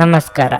ನಮಸ್ಕಾರ.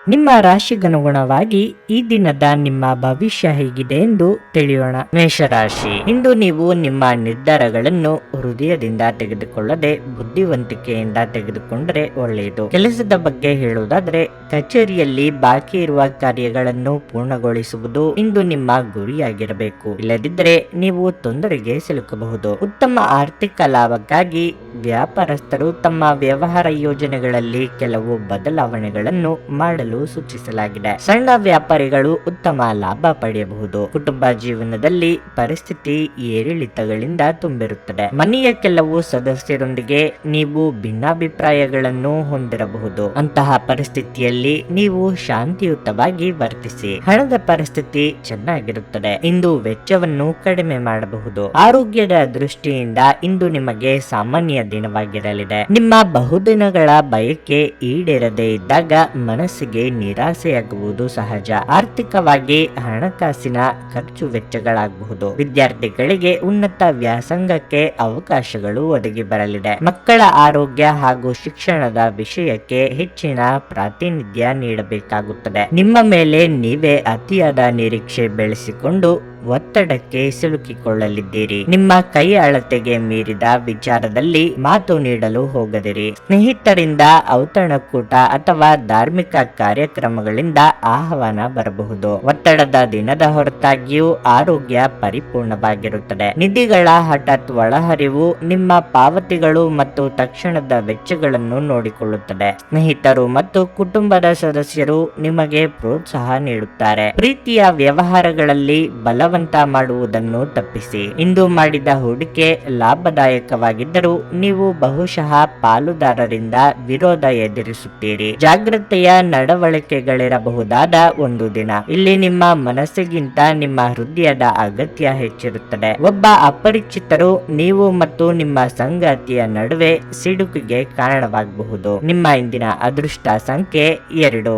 ನಿಮ್ಮ ರಾಶಿಗನುಗುಣವಾಗಿ ಈ ದಿನದ ನಿಮ್ಮ ಭವಿಷ್ಯ ಹೇಗಿದೆ ಎಂದು ತಿಳಿಯೋಣ. ಮೇಷರಾಶಿ. ಇಂದು ನೀವು ನಿಮ್ಮ ನಿರ್ಧಾರಗಳನ್ನು ಹೃದಯದಿಂದ ತೆಗೆದುಕೊಳ್ಳದೆ ಬುದ್ಧಿವಂತಿಕೆಯಿಂದ ತೆಗೆದುಕೊಂಡರೆ ಒಳ್ಳೆಯದು. ಕೆಲಸದ ಬಗ್ಗೆ ಹೇಳುವುದಾದರೆ, ಕಚೇರಿಯಲ್ಲಿ ಬಾಕಿ ಇರುವ ಕಾರ್ಯಗಳನ್ನು ಪೂರ್ಣಗೊಳಿಸುವುದು ಇಂದು ನಿಮ್ಮ ಗುರಿಯಾಗಿರಬೇಕು. ಇಲ್ಲದಿದ್ದರೆ ನೀವು ತೊಂದರೆಗೆ ಸಿಲುಕಬಹುದು. ಉತ್ತಮ ಆರ್ಥಿಕ ಲಾಭಕ್ಕಾಗಿ ವ್ಯಾಪಾರಸ್ಥರು ತಮ್ಮ ವ್ಯವಹಾರ ಯೋಜನೆಗಳಲ್ಲಿ ಕೆಲವು ಬದಲಾವಣೆಗಳನ್ನು ಮಾಡಲು ಸೂಚಿಸಲಾಗಿದೆ. ಸಣ್ಣ ವ್ಯಾಪಾರಿಗಳು ಉತ್ತಮ ಲಾಭ ಪಡೆಯಬಹುದು. ಕುಟುಂಬ ಜೀವನದಲ್ಲಿ ಪರಿಸ್ಥಿತಿ ಏರಿಳಿತಗಳಿಂದ ತುಂಬಿರುತ್ತದೆ. ಮನೆಯ ಕೆಲವು ಸದಸ್ಯರೊಂದಿಗೆ ನೀವು ಭಿನ್ನಾಭಿಪ್ರಾಯಗಳನ್ನು ಹೊಂದಿರಬಹುದು. ಅಂತಹ ಪರಿಸ್ಥಿತಿಯಲ್ಲಿ ನೀವು ಶಾಂತಿಯುತವಾಗಿ ವರ್ತಿಸಿ. ಹಣದ ಪರಿಸ್ಥಿತಿ ಚೆನ್ನಾಗಿರುತ್ತದೆ. ಇಂದು ವೆಚ್ಚವನ್ನು ಕಡಿಮೆ ಮಾಡಬಹುದು. ಆರೋಗ್ಯದ ದೃಷ್ಟಿಯಿಂದ ಇಂದು ನಿಮಗೆ ಸಾಮಾನ್ಯ ದಿನವಾಗಿರಲಿದೆ. ನಿಮ್ಮ ಬಹುದಿನಗಳ ಬಯಕೆ ಈಡೇರದೇ ಇದ್ದಾಗ ಮನಸ್ಸಿಗೆ ನಿರಾಸೆಯಾಗುವುದು ಸಹಜ. ಆರ್ಥಿಕವಾಗಿ ಹಣಕಾಸಿನ ಖರ್ಚು ವೆಚ್ಚಗಳಾಗಬಹುದು. ವಿದ್ಯಾರ್ಥಿಗಳಿಗೆ ಉನ್ನತ ವ್ಯಾಸಂಗಕ್ಕೆ ಅವಕಾಶಗಳು ಒದಗಿ ಬರಲಿದೆ. ಮಕ್ಕಳ ಆರೋಗ್ಯ ಹಾಗೂ ಶಿಕ್ಷಣದ ವಿಷಯಕ್ಕೆ ಹೆಚ್ಚಿನ ಪ್ರಾತಿನಿಧ್ಯ ನೀಡಬೇಕಾಗುತ್ತದೆ. ನಿಮ್ಮ ಮೇಲೆ ನೀವೇ ಅತಿಯಾದ ನಿರೀಕ್ಷೆ ಬೆಳೆಸಿಕೊಂಡು ಒತ್ತಡಕ್ಕೆ ಸಿಲುಕಿಕೊಳ್ಳಲಿದ್ದೀರಿ. ನಿಮ್ಮ ಕೈ ಅಳತೆಗೆ ಮೀರಿದ ವಿಚಾರದಲ್ಲಿ ಮಾತು ನೀಡಲು ಹೋಗದಿರಿ. ಸ್ನೇಹಿತರಿಂದ ಔತಣಕೂಟ ಅಥವಾ ಧಾರ್ಮಿಕ ಕಾರ್ಯಕ್ರಮಗಳಿಂದ ಆಹ್ವಾನ ಬರಬಹುದು. ಒತ್ತಡದ ದಿನದ ಹೊರತಾಗಿಯೂ ಆರೋಗ್ಯ ಪರಿಪೂರ್ಣವಾಗಿರುತ್ತದೆ. ನಿಧಿಗಳ ಹಠಾತ್ ಒಳಹರಿವು ನಿಮ್ಮ ಪಾವತಿಗಳು ಮತ್ತು ತಕ್ಷಣದ ವೆಚ್ಚಗಳನ್ನು ನೋಡಿಕೊಳ್ಳುತ್ತದೆ. ಸ್ನೇಹಿತರು ಮತ್ತು ಕುಟುಂಬದ ಸದಸ್ಯರು ನಿಮಗೆ ಪ್ರೋತ್ಸಾಹ ನೀಡುತ್ತಾರೆ. ಪ್ರೀತಿಯ ವ್ಯವಹಾರಗಳಲ್ಲಿ ಬಲವಂತ ಮಾಡುವುದನ್ನು ತಪ್ಪಿಸಿ. ಇಂದು ಮಾಡಿದ ಹೂಡಿಕೆ ಲಾಭದಾಯಕವಾಗಿದ್ದರೂ ನೀವು ಬಹುಶಃ ಪಾಲುದಾರರಿಂದ ವಿರೋಧ ಎದುರಿಸುತ್ತೀರಿ. ಜಾಗ್ರತೆಯ ನಡವಳಿಕೆಗಳಿರಬಹುದಾದ ಒಂದು ದಿನ. ಇಲ್ಲಿ ನಿಮ್ಮ ಮನಸ್ಸಿಗಿಂತ ನಿಮ್ಮ ಹೃದಯದ ಅಗತ್ಯ ಹೆಚ್ಚಿರುತ್ತದೆ. ಒಬ್ಬ ಅಪರಿಚಿತರು ನೀವು ಮತ್ತು ನಿಮ್ಮ ಸಂಗಾತಿಯ ನಡುವೆ ಸಿಡುಕಿಗೆ ಕಾರಣವಾಗಬಹುದು. ನಿಮ್ಮ ಇಂದಿನ ಅದೃಷ್ಟ ಸಂಖ್ಯೆ 2.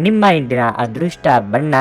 ನಿಮ್ಮ ಇಂದಿನ ಅದೃಷ್ಟ ಬಣ್ಣ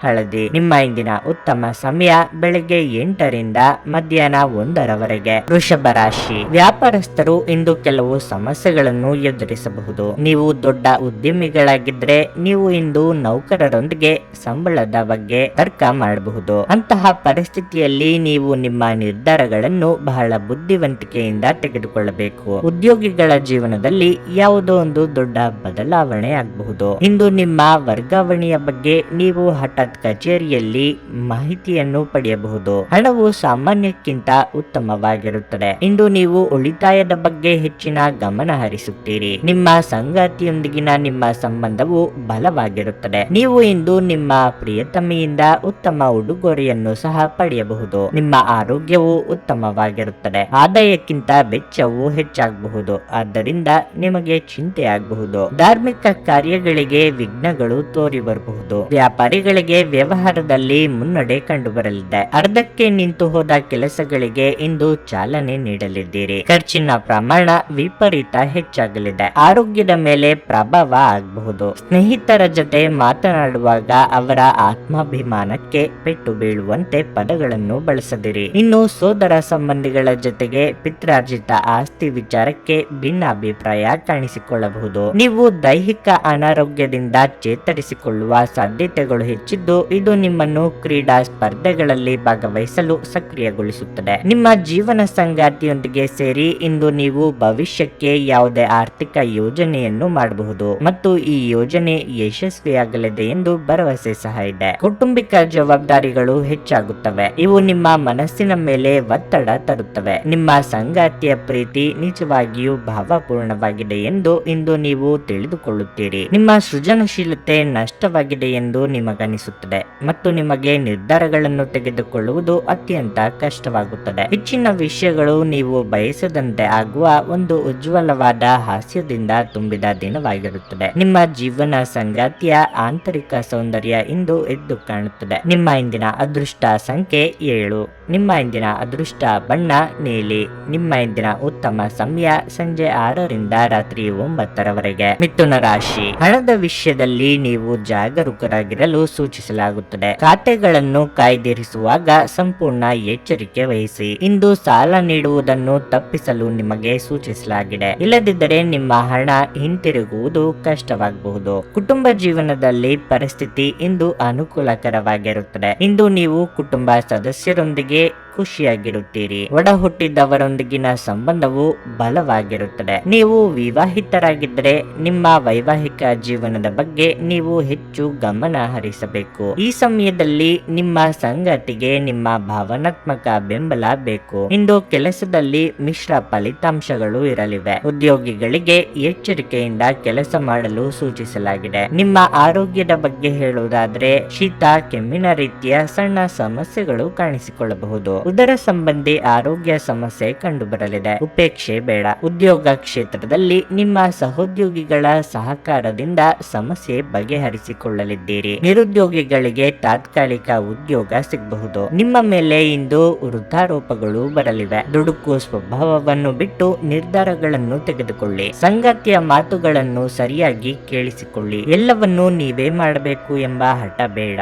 ಹಳದಿ. ನಿಮ್ಮ ಇಂದಿನ ಉತ್ತಮ ಸಮಯ ಬೆಳಗ್ಗೆ 8ರಿಂದ ಮಧ್ಯಾಹ್ನ 1ರವರೆಗೆ. ವೃಷಭ ರಾಶಿ. ವ್ಯಾಪಾರಸ್ಥರು ಇಂದು ಕೆಲವು ಸಮಸ್ಯೆಗಳನ್ನು ಎದುರಿಸಬಹುದು. ನೀವು ದೊಡ್ಡ ಉದ್ಯಮಿಗಳಾಗಿದ್ರೆ ನೀವು ಇಂದು ನೌಕರರೊಂದಿಗೆ ಸಂಬಳದ ಬಗ್ಗೆ ತರ್ಕ ಮಾಡಬಹುದು. ಅಂತಹ ಪರಿಸ್ಥಿತಿಯಲ್ಲಿ ನೀವು ನಿಮ್ಮ ನಿರ್ಧಾರಗಳನ್ನು ಬಹಳ ಬುದ್ಧಿವಂತಿಕೆಯಿಂದ ತೆಗೆದುಕೊಳ್ಳಬೇಕು. ಉದ್ಯೋಗಿಗಳ ಜೀವನದಲ್ಲಿ ಯಾವುದೋ ಒಂದು ದೊಡ್ಡ ಬದಲಾವಣೆ ಆಗಬಹುದು. ಇಂದು ನಿಮ್ಮ ವರ್ಗಾವಣೆಯ ಬಗ್ಗೆ ನೀವು ಹಠಾತ್ ಕಚೇರಿಯಲ್ಲಿ ಮಾಹಿತಿಯನ್ನು ಪಡೆಯಬಹುದು. ಹಣವು ಸಾಮಾನ್ಯಕ್ಕಿಂತ ಉತ್ತಮವಾಗಿರುತ್ತದೆ. ಇಂದು ನೀವು ಉಳಿತಾಯದ ಬಗ್ಗೆ ಹೆಚ್ಚಿನ ಗಮನ ಹರಿಸುತ್ತೀರಿ. ನಿಮ್ಮ ಸಂಗಾತಿಯೊಂದಿಗಿನ ನಿಮ್ಮ ಸಂಬಂಧವು ಬಲವಾಗಿರುತ್ತದೆ. ನೀವು ಇಂದು ನಿಮ್ಮ ಪ್ರಿಯತಮೆಯಿಂದ ಉತ್ತಮ ಉಡುಗೊರೆಯನ್ನು ಸಹ ಪಡೆಯಬಹುದು. ನಿಮ್ಮ ಆರೋಗ್ಯವು ಉತ್ತಮವಾಗಿರುತ್ತದೆ. ಆದಾಯಕ್ಕಿಂತ ವೆಚ್ಚವು ಹೆಚ್ಚಾಗಬಹುದು. ಆದ್ದರಿಂದ ನಿಮಗೆ ಚಿಂತೆಯಾಗಬಹುದು. ಧಾರ್ಮಿಕ ಕಾರ್ಯಗಳಿಗೆ ವಿಘ್ನಗಳು ತೋರಿ ಬರಬಹುದು. ವ್ಯಾಪಾರಿಗಳಿಗೆ ವ್ಯವಹಾರದಲ್ಲಿ ಮುನ್ನಡೆ ಕಂಡುಬರಲಿದೆ. ಅರ್ಧಕ್ಕೆ ನಿಂತು ಹೋದ ಕೆಲಸಗಳಿಗೆ ಇಂದು ಚಾಲನೆ ನೀಡಲಿದ್ದೀರಿ. ಖರ್ಚಿನ ಪ್ರಮಾಣ ವಿಪರೀತ ಹೆಚ್ಚಾಗಲಿದೆ. ಆರೋಗ್ಯದ ಮೇಲೆ ಪ್ರಭಾವ ಆಗಬಹುದು. ಸ್ನೇಹಿತರ ಜೊತೆ ಮಾತನಾಡುವಾಗ ಅವರ ಆತ್ಮಾಭಿಮಾನಕ್ಕೆ ಪೆಟ್ಟು ಬೀಳುವಂತೆ ಪದಗಳನ್ನು ಬಳಸದಿರಿ. ಇನ್ನು ಸೋದರ ಸಂಬಂಧಿಗಳ ಜೊತೆಗೆ ಪಿತ್ರಾರ್ಜಿತ ಆಸ್ತಿ ವಿಚಾರಕ್ಕೆ ಭಿನ್ನಾಭಿಪ್ರಾಯ ಕಾಣಿಸಿಕೊಳ್ಳಬಹುದು. ನೀವು ದೈಹಿಕ ಅನಾರೋಗ್ಯದಿಂದ ಚೇತರಿಸಿಕೊಳ್ಳುವ ಸಾಧ್ಯತೆಗಳು ಹೆಚ್ಚಿದ್ದು ಇದು ನಿಮ್ಮನ್ನು ಕ್ರೀಡಾ ಸ್ಪರ್ಧೆಗಳಲ್ಲಿ ಭಾಗವಹಿಸಲು ಸಕ್ರಿಯಗೊಳಿಸುತ್ತದೆ. ನಿಮ್ಮ ಜೀವನ ಸಂಗಾತಿಯೊಂದಿಗೆ ಸೇರಿ ಇಂದು ನೀವು ಭವಿಷ್ಯಕ್ಕೆ ಯಾವುದೇ ಆರ್ಥಿಕ ಯೋಜನೆಯನ್ನು ಮಾಡಬಹುದು ಮತ್ತು ಈ ಯೋಜನೆ ಯಶಸ್ವಿಯಾಗಲಿದೆ ಎಂದು ಭರವಸೆ ಸಹ ಇದೆ. ಕೌಟುಂಬಿಕ ಜವಾಬ್ದಾರಿಗಳು ಹೆಚ್ಚಾಗುತ್ತವೆ. ಇವು ನಿಮ್ಮ ಮನಸ್ಸಿನ ಮೇಲೆ ಒತ್ತಡ ತರುತ್ತವೆ. ನಿಮ್ಮ ಸಂಗಾತಿಯ ಪ್ರೀತಿ ನಿಜವಾಗಿಯೂ ಭಾವಪೂರ್ಣವಾಗಿದೆ ಎಂದು ಇಂದು ನೀವು ತಿಳಿದುಕೊಳ್ಳುತ್ತೀರಿ. ನಿಮ್ಮ ಸೃಜನಶೀಲತೆ ನಷ್ಟವಾಗಿದೆ ಎಂದು ನಿಮಗನಿಸುತ್ತದೆ ಮತ್ತು ನಿಮಗೆ ನಿರ್ಧಾರಗಳನ್ನು ತೆಗೆದುಕೊಳ್ಳುವುದು ಅತ್ಯಂತ ಕಷ್ಟವಾಗುತ್ತದೆ. ಹೆಚ್ಚಿನ ವಿಷಯಗಳು ನೀವು ಬಯಸದಂತೆ ಆಗುವ ಒಂದು ಉಜ್ವಲವಾದ ಹಾಸ್ಯದಿಂದ ತುಂಬಿದ ದಿನವಾಗಿರುತ್ತದೆ. ನಿಮ್ಮ ಜೀವನ ಸಂಗಾತಿಯ ಆಂತರಿಕ ಸೌಂದರ್ಯ ಇಂದು ಎದ್ದು ಕಾಣುತ್ತದೆ. ನಿಮ್ಮ ಇಂದಿನ ಅದೃಷ್ಟ ಸಂಖ್ಯೆ 7. ನಿಮ್ಮ ಇಂದಿನ ಅದೃಷ್ಟ ಬಣ್ಣ ನೀಲಿ. ನಿಮ್ಮ ಇಂದಿನ ಉತ್ತಮ ಸಮಯ ಸಂಜೆ 6ರಿಂದ ರಾತ್ರಿ 9ರವರೆಗೆ. ಮಿಥುನ ರಾಶಿ, ಹಣದ ವಿಷಯದಲ್ಲಿ ನೀವು ಜಾಗರೂಕರಾಗಿರಲು ಸೂಚಿಸಲಾಗುತ್ತದೆ. ಖಾತೆಗಳನ್ನು ಕಾಯ್ದಿರಿಸುವಾಗ ಸಂಪೂರ್ಣ ಎಚ್ಚರಿಕೆ ವಹಿಸಿ. ಇಂದು ಸಾಲ ನೀಡುವುದನ್ನು ತಪ್ಪಿಸಲು ನಿಮಗೆ ಸೂಚಿಸಲಾಗಿದೆ. ಇಲ್ಲದಿದ್ದರೆ ನಿಮ್ಮ ಹಣ ಹಿಂತಿರುಗುವುದು ಕಷ್ಟವಾಗಬಹುದು. ಕುಟುಂಬ ಜೀವನದಲ್ಲಿ ಪರಿಸ್ಥಿತಿ ಇಂದು ಅನುಕೂಲಕರವಾಗಿರುತ್ತದೆ. ಇಂದು ನೀವು ಕುಟುಂಬ ಸದಸ್ಯರೊಂದಿಗೆ ಖುಷಿಯಾಗಿರುತ್ತೀರಿ. ಒಡ ಹುಟ್ಟಿದವರೊಂದಿಗಿನ ಸಂಬಂಧವು ಬಲವಾಗಿರುತ್ತದೆ. ನೀವು ವಿವಾಹಿತರಾಗಿದ್ದರೆ ನಿಮ್ಮ ವೈವಾಹಿಕ ಜೀವನದ ಬಗ್ಗೆ ನೀವು ಹೆಚ್ಚು ಗಮನ ಹರಿಸಬೇಕು. ಈ ಸಮಯದಲ್ಲಿ ನಿಮ್ಮ ಸಂಗಾತಿಗೆ ನಿಮ್ಮ ಭಾವನಾತ್ಮಕ ಬೆಂಬಲ ಬೇಕು. ಇಂದು ಕೆಲಸದಲ್ಲಿ ಮಿಶ್ರ ಫಲಿತಾಂಶಗಳು ಇರಲಿವೆ. ಉದ್ಯೋಗಿಗಳಿಗೆ ಎಚ್ಚರಿಕೆಯಿಂದ ಕೆಲಸ ಮಾಡಲು ಸೂಚಿಸಲಾಗಿದೆ. ನಿಮ್ಮ ಆರೋಗ್ಯದ ಬಗ್ಗೆ ಹೇಳುವುದಾದ್ರೆ ಶೀತ ಕೆಮ್ಮಿನ ರೀತಿಯ ಸಣ್ಣ ಸಮಸ್ಯೆಗಳು ಕಾಣಿಸಿಕೊಳ್ಳಬಹುದು. ಉದರ ಸಂಬಂಧಿ ಆರೋಗ್ಯ ಸಮಸ್ಯೆ ಕಂಡುಬರಲಿದೆ. ಉಪೇಕ್ಷೆ ಬೇಡ. ಉದ್ಯೋಗ ಕ್ಷೇತ್ರದಲ್ಲಿ ನಿಮ್ಮ ಸಹೋದ್ಯೋಗಿಗಳ ಸಹಕಾರದಿಂದ ಸಮಸ್ಯೆ ಬಗೆಹರಿಸಿಕೊಳ್ಳಲಿದ್ದೀರಿ. ನಿರುದ್ಯೋಗಿಗಳಿಗೆ ತಾತ್ಕಾಲಿಕ ಉದ್ಯೋಗ ಸಿಗಬಹುದು. ನಿಮ್ಮ ಮೇಲೆ ಇಂದು ವೃದ್ಧಾರೋಪಗಳು ಬರಲಿವೆ. ದುಡುಕು ಸ್ವಭಾವವನ್ನು ಬಿಟ್ಟು ನಿರ್ಧಾರಗಳನ್ನು ತೆಗೆದುಕೊಳ್ಳಿ. ಸಂಗಾತಿಯ ಮಾತುಗಳನ್ನು ಸರಿಯಾಗಿ ಕೇಳಿಸಿಕೊಳ್ಳಿ. ಎಲ್ಲವನ್ನೂ ನೀವೇ ಮಾಡಬೇಕು ಎಂಬ ಹಠ ಬೇಡ.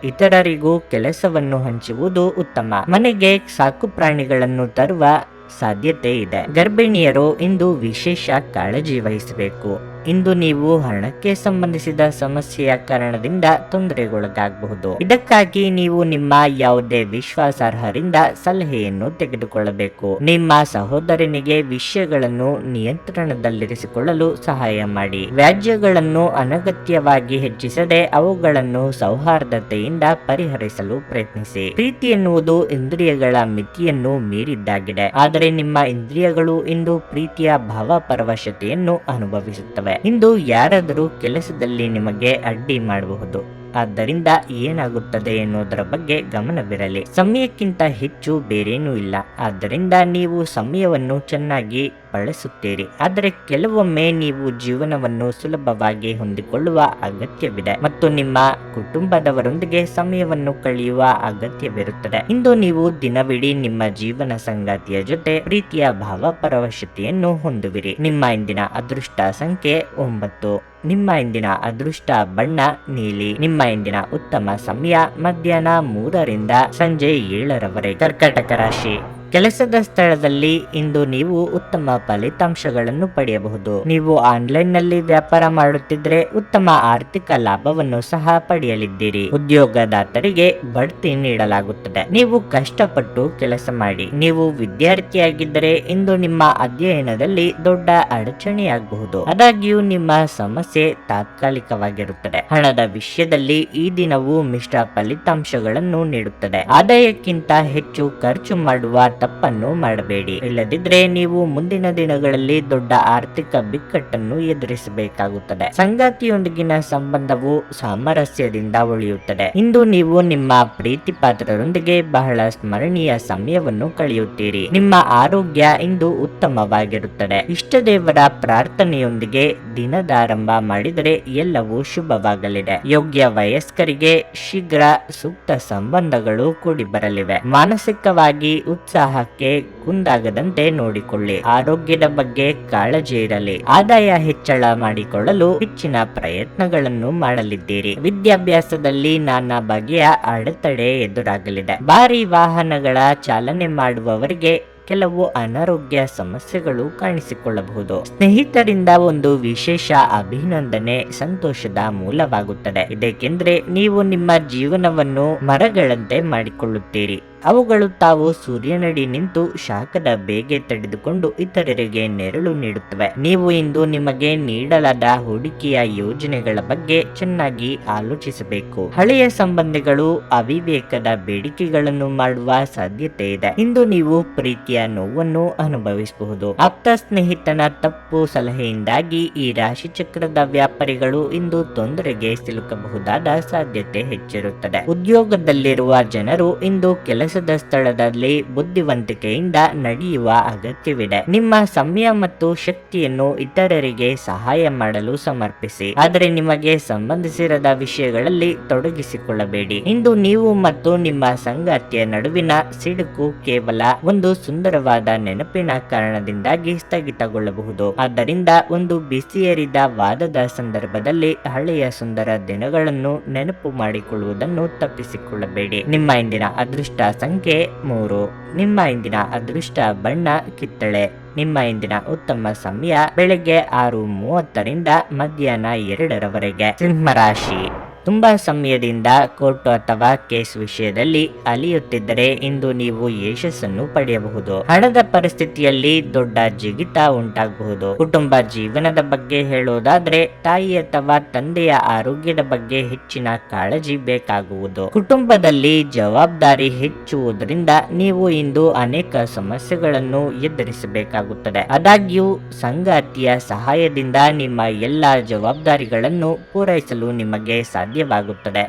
ಇತರರಿಗೂ ಕೆಲಸವನ್ನು ಹಂಚುವುದು ಉತ್ತಮ. ಮನೆಗೆ ಸಾಕು ಪ್ರಾಣಿಗಳನ್ನು ತರುವ ಸಾಧ್ಯತೆ ಇದೆ. ಗರ್ಭಿಣಿಯರು ಇಂದು ವಿಶೇಷ ಕಾಳಜಿ ವಹಿಸಬೇಕು. ಇಂದು ನೀವು ಹಣಕ್ಕೆ ಸಂಬಂಧಿಸಿದ ಸಮಸ್ಯೆಯ ಕಾರಣದಿಂದ ತೊಂದರೆಗೊಳಗಾಗಬಹುದು. ಇದಕ್ಕಾಗಿ ನೀವು ನಿಮ್ಮ ಯಾವುದೇ ವಿಶ್ವಾಸಾರ್ಹರಿಂದ ಸಲಹೆಯನ್ನು ತೆಗೆದುಕೊಳ್ಳಬೇಕು. ನಿಮ್ಮ ಸಹೋದರನಿಗೆ ವಿಷಯಗಳನ್ನು ನಿಯಂತ್ರಣದಲ್ಲಿರಿಸಿಕೊಳ್ಳಲು ಸಹಾಯ ಮಾಡಿ. ವ್ಯಾಜ್ಯಗಳನ್ನು ಅನಗತ್ಯವಾಗಿ ಹೆಚ್ಚಿಸದೆ ಅವುಗಳನ್ನು ಸೌಹಾರ್ದತೆಯಿಂದ ಪರಿಹರಿಸಲು ಪ್ರಯತ್ನಿಸಿ. ಪ್ರೀತಿ ಎನ್ನುವುದು ಇಂದ್ರಿಯಗಳ ಮಿತಿಯನ್ನು ಮೀರಿದ್ದಾಗಿದೆ. ಆದರೆ ನಿಮ್ಮ ಇಂದ್ರಿಯಗಳು ಇಂದು ಪ್ರೀತಿಯ ಭಾವಪರವಶತೆಯನ್ನು ಅನುಭವಿಸುತ್ತವೆ. ಇಂದು ಯಾರಾದರೂ ಕೆಲಸದಲ್ಲಿ ನಿಮಗೆ ಅಡ್ಡಿ ಮಾಡಬಹುದು. ಆದ್ದರಿಂದ ಏನಾಗುತ್ತದೆ ಎನ್ನುವುದರ ಬಗ್ಗೆ ಗಮನವಿರಲಿ. ಸಮಯಕ್ಕಿಂತ ಹೆಚ್ಚು ಬೇರೇನೂ ಇಲ್ಲ. ಆದ್ದರಿಂದ ನೀವು ಸಮಯವನ್ನು ಚೆನ್ನಾಗಿ ಬಳಸುತ್ತೀರಿ. ಆದರೆ ಕೆಲವೊಮ್ಮೆ ನೀವು ಜೀವನವನ್ನು ಸುಲಭವಾಗಿ ಹೊಂದಿಕೊಳ್ಳುವ ಅಗತ್ಯವಿದೆ ಮತ್ತು ನಿಮ್ಮ ಕುಟುಂಬದವರೊಂದಿಗೆ ಸಮಯವನ್ನು ಕಳೆಯುವ ಅಗತ್ಯವಿರುತ್ತದೆ. ಇಂದು ನೀವು ದಿನವಿಡೀ ನಿಮ್ಮ ಜೀವನ ಸಂಗಾತಿಯ ಜೊತೆ ಪ್ರೀತಿಯ ಭಾವಪರವಶತೆಯನ್ನು ಹೊಂದುವಿರಿ. ನಿಮ್ಮ ಇಂದಿನ ಅದೃಷ್ಟ ಸಂಖ್ಯೆ 9. ನಿಮ್ಮ ಇಂದಿನ ಅದೃಷ್ಟ ಬಣ್ಣ ನೀಲಿ. ನಿಮ್ಮ ಇಂದಿನ ಉತ್ತಮ ಸಮಯ ಮಧ್ಯಾಹ್ನ 3ರಿಂದ ಸಂಜೆ 7ರವರೆಗೆ. ಕರ್ಕಾಟಕ ರಾಶಿ, ಕೆಲಸದ ಸ್ಥಳದಲ್ಲಿ ಇಂದು ನೀವು ಉತ್ತಮ ಫಲಿತಾಂಶಗಳನ್ನು ಪಡೆಯಬಹುದು. ನೀವು ಆನ್ಲೈನ್ ನಲ್ಲಿ ವ್ಯಾಪಾರ ಮಾಡುತ್ತಿದ್ರೆ ಉತ್ತಮ ಆರ್ಥಿಕ ಲಾಭವನ್ನು ಸಹ ಪಡೆಯಲಿದ್ದೀರಿ. ಉದ್ಯೋಗದಾತರಿಗೆ ಬಡ್ತಿ ನೀಡಲಾಗುತ್ತದೆ. ನೀವು ಕಷ್ಟಪಟ್ಟು ಕೆಲಸ ಮಾಡಿ. ನೀವು ವಿದ್ಯಾರ್ಥಿಯಾಗಿದ್ದರೆ ಇಂದು ನಿಮ್ಮ ಅಧ್ಯಯನದಲ್ಲಿ ದೊಡ್ಡ ಅಡಚಣೆಯಾಗಬಹುದು. ಆದಾಗ್ಯೂ ನಿಮ್ಮ ಸಮಸ್ಯೆ ತಾತ್ಕಾಲಿಕವಾಗಿರುತ್ತದೆ. ಹಣದ ವಿಷಯದಲ್ಲಿ ಈ ದಿನವು ಮಿಶ್ರ ಫಲಿತಾಂಶಗಳನ್ನು ನೀಡುತ್ತದೆ. ಆದಾಯಕ್ಕಿಂತ ಹೆಚ್ಚು ಖರ್ಚು ಮಾಡುವ ತಪ್ಪನ್ನು ಮಾಡಬೇಡಿ. ಇಲ್ಲದಿದ್ದರೆ ನೀವು ಮುಂದಿನ ದಿನಗಳಲ್ಲಿ ದೊಡ್ಡ ಆರ್ಥಿಕ ಬಿಕ್ಕಟ್ಟನ್ನು ಎದುರಿಸಬೇಕಾಗುತ್ತದೆ. ಸಂಗಾತಿಯೊಂದಿಗಿನ ಸಂಬಂಧವು ಸಾಮರಸ್ಯದಿಂದ ಉಳಿಯುತ್ತದೆ. ಇಂದು ನೀವು ನಿಮ್ಮ ಪ್ರೀತಿ ಪಾತ್ರರೊಂದಿಗೆ ಬಹಳ ಸ್ಮರಣೀಯ ಸಮಯವನ್ನು ಕಳೆಯುತ್ತೀರಿ. ನಿಮ್ಮ ಆರೋಗ್ಯ ಇಂದು ಉತ್ತಮವಾಗಿರುತ್ತದೆ. ಇಷ್ಟ ದೇವರ ಪ್ರಾರ್ಥನೆಯೊಂದಿಗೆ ದಿನದಾರಂಭ ಮಾಡಿದರೆ ಎಲ್ಲವೂ ಶುಭವಾಗಲಿದೆ. ಯೋಗ್ಯ ವಯಸ್ಕರಿಗೆ ಶೀಘ್ರ ಸೂಕ್ತ ಸಂಬಂಧಗಳು ಕೂಡಿ ಬರಲಿವೆ. ಮಾನಸಿಕವಾಗಿ ಉತ್ಸಾಹಕ್ಕೆ ಕುಂದಾಗದಂತೆ ನೋಡಿಕೊಳ್ಳಿ. ಆರೋಗ್ಯದ ಬಗ್ಗೆ ಕಾಳಜಿ ಇರಲಿ. ಆದಾಯ ಹೆಚ್ಚಳ ಮಾಡಿಕೊಳ್ಳಲು ಹೆಚ್ಚಿನ ಪ್ರಯತ್ನಗಳನ್ನು ಮಾಡಲಿದ್ದೀರಿ. ವಿದ್ಯಾಭ್ಯಾಸದಲ್ಲಿ ನಾನಾ ಬಗೆಯ ಅಡೆತಡೆ ಎದುರಾಗಲಿದೆ. ಭಾರಿ ವಾಹನಗಳ ಚಾಲನೆ ಮಾಡುವವರಿಗೆ ಕೆಲವು ಅನಾರೋಗ್ಯ ಸಮಸ್ಯೆಗಳು ಕಾಣಿಸಿಕೊಳ್ಳಬಹುದು. ಸ್ನೇಹಿತರಿಂದ ಒಂದು ವಿಶೇಷ ಅಭಿನಂದನೆ ಸಂತೋಷದ ಮೂಲವಾಗುತ್ತದೆ. ಇದಕ್ಕೆಂದ್ರೆ ನೀವು ನಿಮ್ಮ ಜೀವನವನ್ನು ಮರಗಳಂತೆ ಮಾಡಿಕೊಳ್ಳುತ್ತೀರಿ. ಅವುಗಳು ತಾವು ಸೂರ್ಯನಡಿ ನಿಂತು ಶಾಖದ ಬೇಗೆ ತಡೆದುಕೊಂಡು ಇತರರಿಗೆ ನೆರಳು ನೀಡುತ್ತವೆ. ನೀವು ಇಂದು ನಿಮಗೆ ನೀಡಲಾದ ಹೂಡಿಕೆಯ ಯೋಜನೆಗಳ ಬಗ್ಗೆ ಚೆನ್ನಾಗಿ ಆಲೋಚಿಸಬೇಕು. ಹಳೆಯ ಸಂಬಂಧಿಗಳು ಅವಿವೇಕದ ಬೇಡಿಕೆಗಳನ್ನು ಮಾಡುವ ಸಾಧ್ಯತೆ ಇದೆ. ಇಂದು ನೀವು ಪ್ರೀತಿಯ ನೋವನ್ನು ಅನುಭವಿಸಬಹುದು. ಆಪ್ತ ಸ್ನೇಹಿತನ ತಪ್ಪು ಸಲಹೆಯಿಂದಾಗಿ ಈ ರಾಶಿ ಚಕ್ರದ ವ್ಯಾಪಾರಿಗಳು ಇಂದು ತೊಂದರೆಗೆ ಸಿಲುಕಬಹುದಾದ ಸಾಧ್ಯತೆ ಹೆಚ್ಚಿರುತ್ತದೆ. ಉದ್ಯೋಗದಲ್ಲಿರುವ ಜನರು ಇಂದು ಕೆಲಸ ಕೆಲಸದ ಸ್ಥಳದಲ್ಲಿ ಬುದ್ಧಿವಂತಿಕೆಯಿಂದ ನಡೆಯುವ ಅಗತ್ಯವಿದೆ. ನಿಮ್ಮ ಸಮಯ ಮತ್ತು ಶಕ್ತಿಯನ್ನು ಇತರರಿಗೆ ಸಹಾಯ ಮಾಡಲು ಸಮರ್ಪಿಸಿ, ಆದರೆ ನಿಮಗೆ ಸಂಬಂಧಿಸಿರದ ವಿಷಯಗಳಲ್ಲಿ ತೊಡಗಿಸಿಕೊಳ್ಳಬೇಡಿ. ಇಂದು ನೀವು ಮತ್ತು ನಿಮ್ಮ ಸಂಗಾತಿಯ ನಡುವಿನ ಸಿಡುಕು ಕೇವಲ ಒಂದು ಸುಂದರವಾದ ನೆನಪಿನ ಕಾರಣದಿಂದಾಗಿ ಸ್ಥಗಿತಗೊಳ್ಳಬಹುದು. ಆದ್ದರಿಂದ ಒಂದು ಬಿಸಿಯೇರಿದ ವಾದದ ಸಂದರ್ಭದಲ್ಲಿ ಹಳೆಯ ಸುಂದರ ದಿನಗಳನ್ನು ನೆನಪು ಮಾಡಿಕೊಳ್ಳುವುದನ್ನು ತಪ್ಪಿಸಿಕೊಳ್ಳಬೇಡಿ. ನಿಮ್ಮ ಇಂದಿನ ಅದೃಷ್ಟ ಸಂಖ್ಯೆ 3. ನಿಮ್ಮ ಇಂದಿನ ಅದೃಷ್ಟ ಬಣ್ಣ ಕಿತ್ತಳೆ. ನಿಮ್ಮ ಇಂದಿನ ಉತ್ತಮ ಸಮಯ ಬೆಳಗ್ಗೆ 6:30ರಿಂದ ಮಧ್ಯಾಹ್ನ 2ರವರೆಗೆ. ಸಿಂಹರಾಶಿ. ತುಂಬಾ ಸಮಯದಿಂದ ಕೋರ್ಟ್ ಅಥವಾ ಕೇಸ್ ವಿಷಯದಲ್ಲಿ ಅಲಿಯುತ್ತಿದ್ದರೆ ಇಂದು ನೀವು ಯಶಸ್ಸನ್ನು ಪಡೆಯಬಹುದು. ಹಣದ ಪರಿಸ್ಥಿತಿಯಲ್ಲಿ ದೊಡ್ಡ ಜಿಗಿತ ಉಂಟಾಗಬಹುದು. ಕುಟುಂಬ ಜೀವನದ ಬಗ್ಗೆ ಹೇಳೋದಾದ್ರೆ ತಾಯಿ ಅಥವಾ ತಂದೆಯ ಆರೋಗ್ಯದ ಬಗ್ಗೆ ಹೆಚ್ಚಿನ ಕಾಳಜಿ ಬೇಕಾಗುವುದು. ಕುಟುಂಬದಲ್ಲಿ ಜವಾಬ್ದಾರಿ ಹೆಚ್ಚುವುದರಿಂದ ನೀವು ಇಂದು ಅನೇಕ ಸಮಸ್ಯೆಗಳನ್ನು ಎದುರಿಸಬೇಕಾಗುತ್ತದೆ. ಆದಾಗ್ಯೂ ಸಂಗಾತಿಯ ಸಹಾಯದಿಂದ ನಿಮ್ಮ ಎಲ್ಲಾ ಜವಾಬ್ದಾರಿಗಳನ್ನು ಪೂರೈಸಲು ನಿಮಗೆ ಸಾಧ್ಯವಾಗುತ್ತದೆ.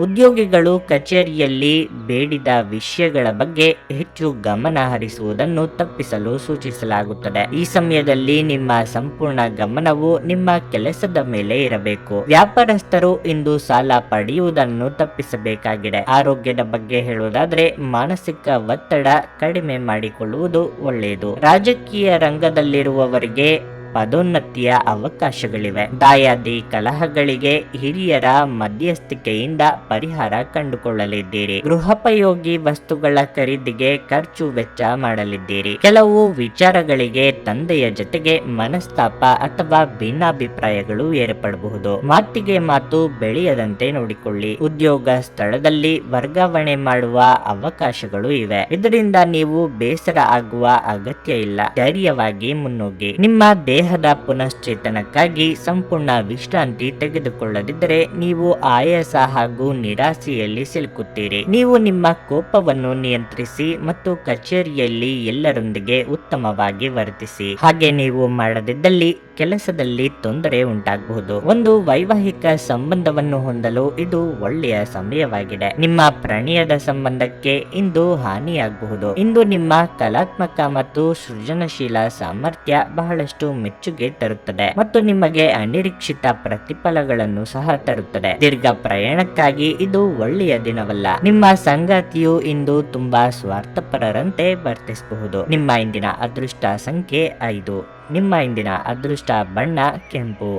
ಉದ್ಯೋಗಿಗಳು ಕಚೇರಿಯಲ್ಲಿ ಬೇಡಿದ ವಿಷಯಗಳ ಬಗ್ಗೆ ಹೆಚ್ಚು ಗಮನ ಹರಿಸುವುದನ್ನು ತಪ್ಪಿಸಲು ಸೂಚಿಸಲಾಗುತ್ತದೆ. ಈ ಸಮಯದಲ್ಲಿ ನಿಮ್ಮ ಸಂಪೂರ್ಣ ಗಮನವು ನಿಮ್ಮ ಕೆಲಸದ ಮೇಲೆ ಇರಬೇಕು. ವ್ಯಾಪಾರಸ್ಥರು ಇಂದು ಸಾಲ ಪಡೆಯುವುದನ್ನು ತಪ್ಪಿಸಬೇಕಾಗಿದೆ. ಆರೋಗ್ಯದ ಬಗ್ಗೆ ಹೇಳುವುದಾದ್ರೆ ಮಾನಸಿಕ ಒತ್ತಡ ಕಡಿಮೆ ಮಾಡಿಕೊಳ್ಳುವುದು ಒಳ್ಳೆಯದು. ರಾಜಕೀಯ ರಂಗದಲ್ಲಿರುವವರಿಗೆ ಪದೋನ್ನತಿಯ ಅವಕಾಶಗಳಿವೆ. ದಾಯಾದಿ ಕಲಹಗಳಿಗೆ ಹಿರಿಯರ ಮಧ್ಯಸ್ಥಿಕೆಯಿಂದ ಪರಿಹಾರ ಕಂಡುಕೊಳ್ಳಲಿದ್ದೀರಿ. ಗೃಹೋಪಯೋಗಿ ವಸ್ತುಗಳ ಖರೀದಿಗೆ ಖರ್ಚು ವೆಚ್ಚ ಮಾಡಲಿದ್ದೀರಿ. ಕೆಲವು ವಿಚಾರಗಳಿಗೆ ತಂದೆಯ ಜೊತೆಗೆ ಮನಸ್ತಾಪ ಅಥವಾ ಭಿನ್ನಾಭಿಪ್ರಾಯಗಳು ಏರ್ಪಡಬಹುದು. ಮಾತಿಗೆ ಮಾತು ಬೆಳೆಯದಂತೆ ನೋಡಿಕೊಳ್ಳಿ. ಉದ್ಯೋಗ ಸ್ಥಳದಲ್ಲಿ ವರ್ಗಾವಣೆ ಮಾಡುವ ಅವಕಾಶಗಳು ಇವೆ. ಇದರಿಂದ ನೀವು ಬೇಸರ ಆಗುವ ಅಗತ್ಯ ಇಲ್ಲ. ಧೈರ್ಯವಾಗಿ ಮುನ್ನುಗ್ಗಿ. ನಿಮ್ಮ ದೇಹದ ಪುನಶ್ಚೇತನಕ್ಕಾಗಿ ಸಂಪೂರ್ಣ ವಿಶ್ರಾಂತಿ ತೆಗೆದುಕೊಳ್ಳದಿದ್ದರೆ ನೀವು ಆಯಾಸ ಹಾಗೂ ನಿರಾಸೆಯಲ್ಲಿ ಸಿಲುಕುತ್ತೀರಿ. ನೀವು ನಿಮ್ಮ ಕೋಪವನ್ನು ನಿಯಂತ್ರಿಸಿ ಮತ್ತು ಕಚೇರಿಯಲ್ಲಿ ಎಲ್ಲರೊಂದಿಗೆ ಉತ್ತಮವಾಗಿ ವರ್ತಿಸಿ. ಹಾಗೆ ನೀವು ಮಾಡದಿದ್ದಲ್ಲಿ ಕೆಲಸದಲ್ಲಿ ತೊಂದರೆ ಉಂಟಾಗಬಹುದು. ಒಂದು ವೈವಾಹಿಕ ಸಂಬಂಧವನ್ನು ಹೊಂದಲು ಇದು ಒಳ್ಳೆಯ ಸಮಯವಾಗಿದೆ. ನಿಮ್ಮ ಪ್ರಣಯದ ಸಂಬಂಧಕ್ಕೆ ಇಂದು ಹಾನಿಯಾಗಬಹುದು. ಇಂದು ನಿಮ್ಮ ಕಲಾತ್ಮಕ ಮತ್ತು ಸೃಜನಶೀಲ ಸಾಮರ್ಥ್ಯ ಬಹಳಷ್ಟು ಮೆಚ್ಚುಗೆ ತರುತ್ತದೆ ಮತ್ತು ನಿಮಗೆ ಅನಿರೀಕ್ಷಿತ ಪ್ರತಿಫಲಗಳನ್ನು ಸಹ ತರುತ್ತದೆ. ದೀರ್ಘ ಪ್ರಯಾಣಕ್ಕಾಗಿ ಇದು ಒಳ್ಳೆಯ ದಿನವಲ್ಲ. ನಿಮ್ಮ ಸಂಗಾತಿಯು ಇಂದು ತುಂಬಾ ಸ್ವಾರ್ಥಪರರಂತೆ ವರ್ತಿಸಬಹುದು. ನಿಮ್ಮ ಇಂದಿನ ಅದೃಷ್ಟ ಸಂಖ್ಯೆ 5. ನಿಮ್ಮ ಇಂದಿನ ಅದೃಷ್ಟ ಬಣ್ಣ ಕೆಂಪು.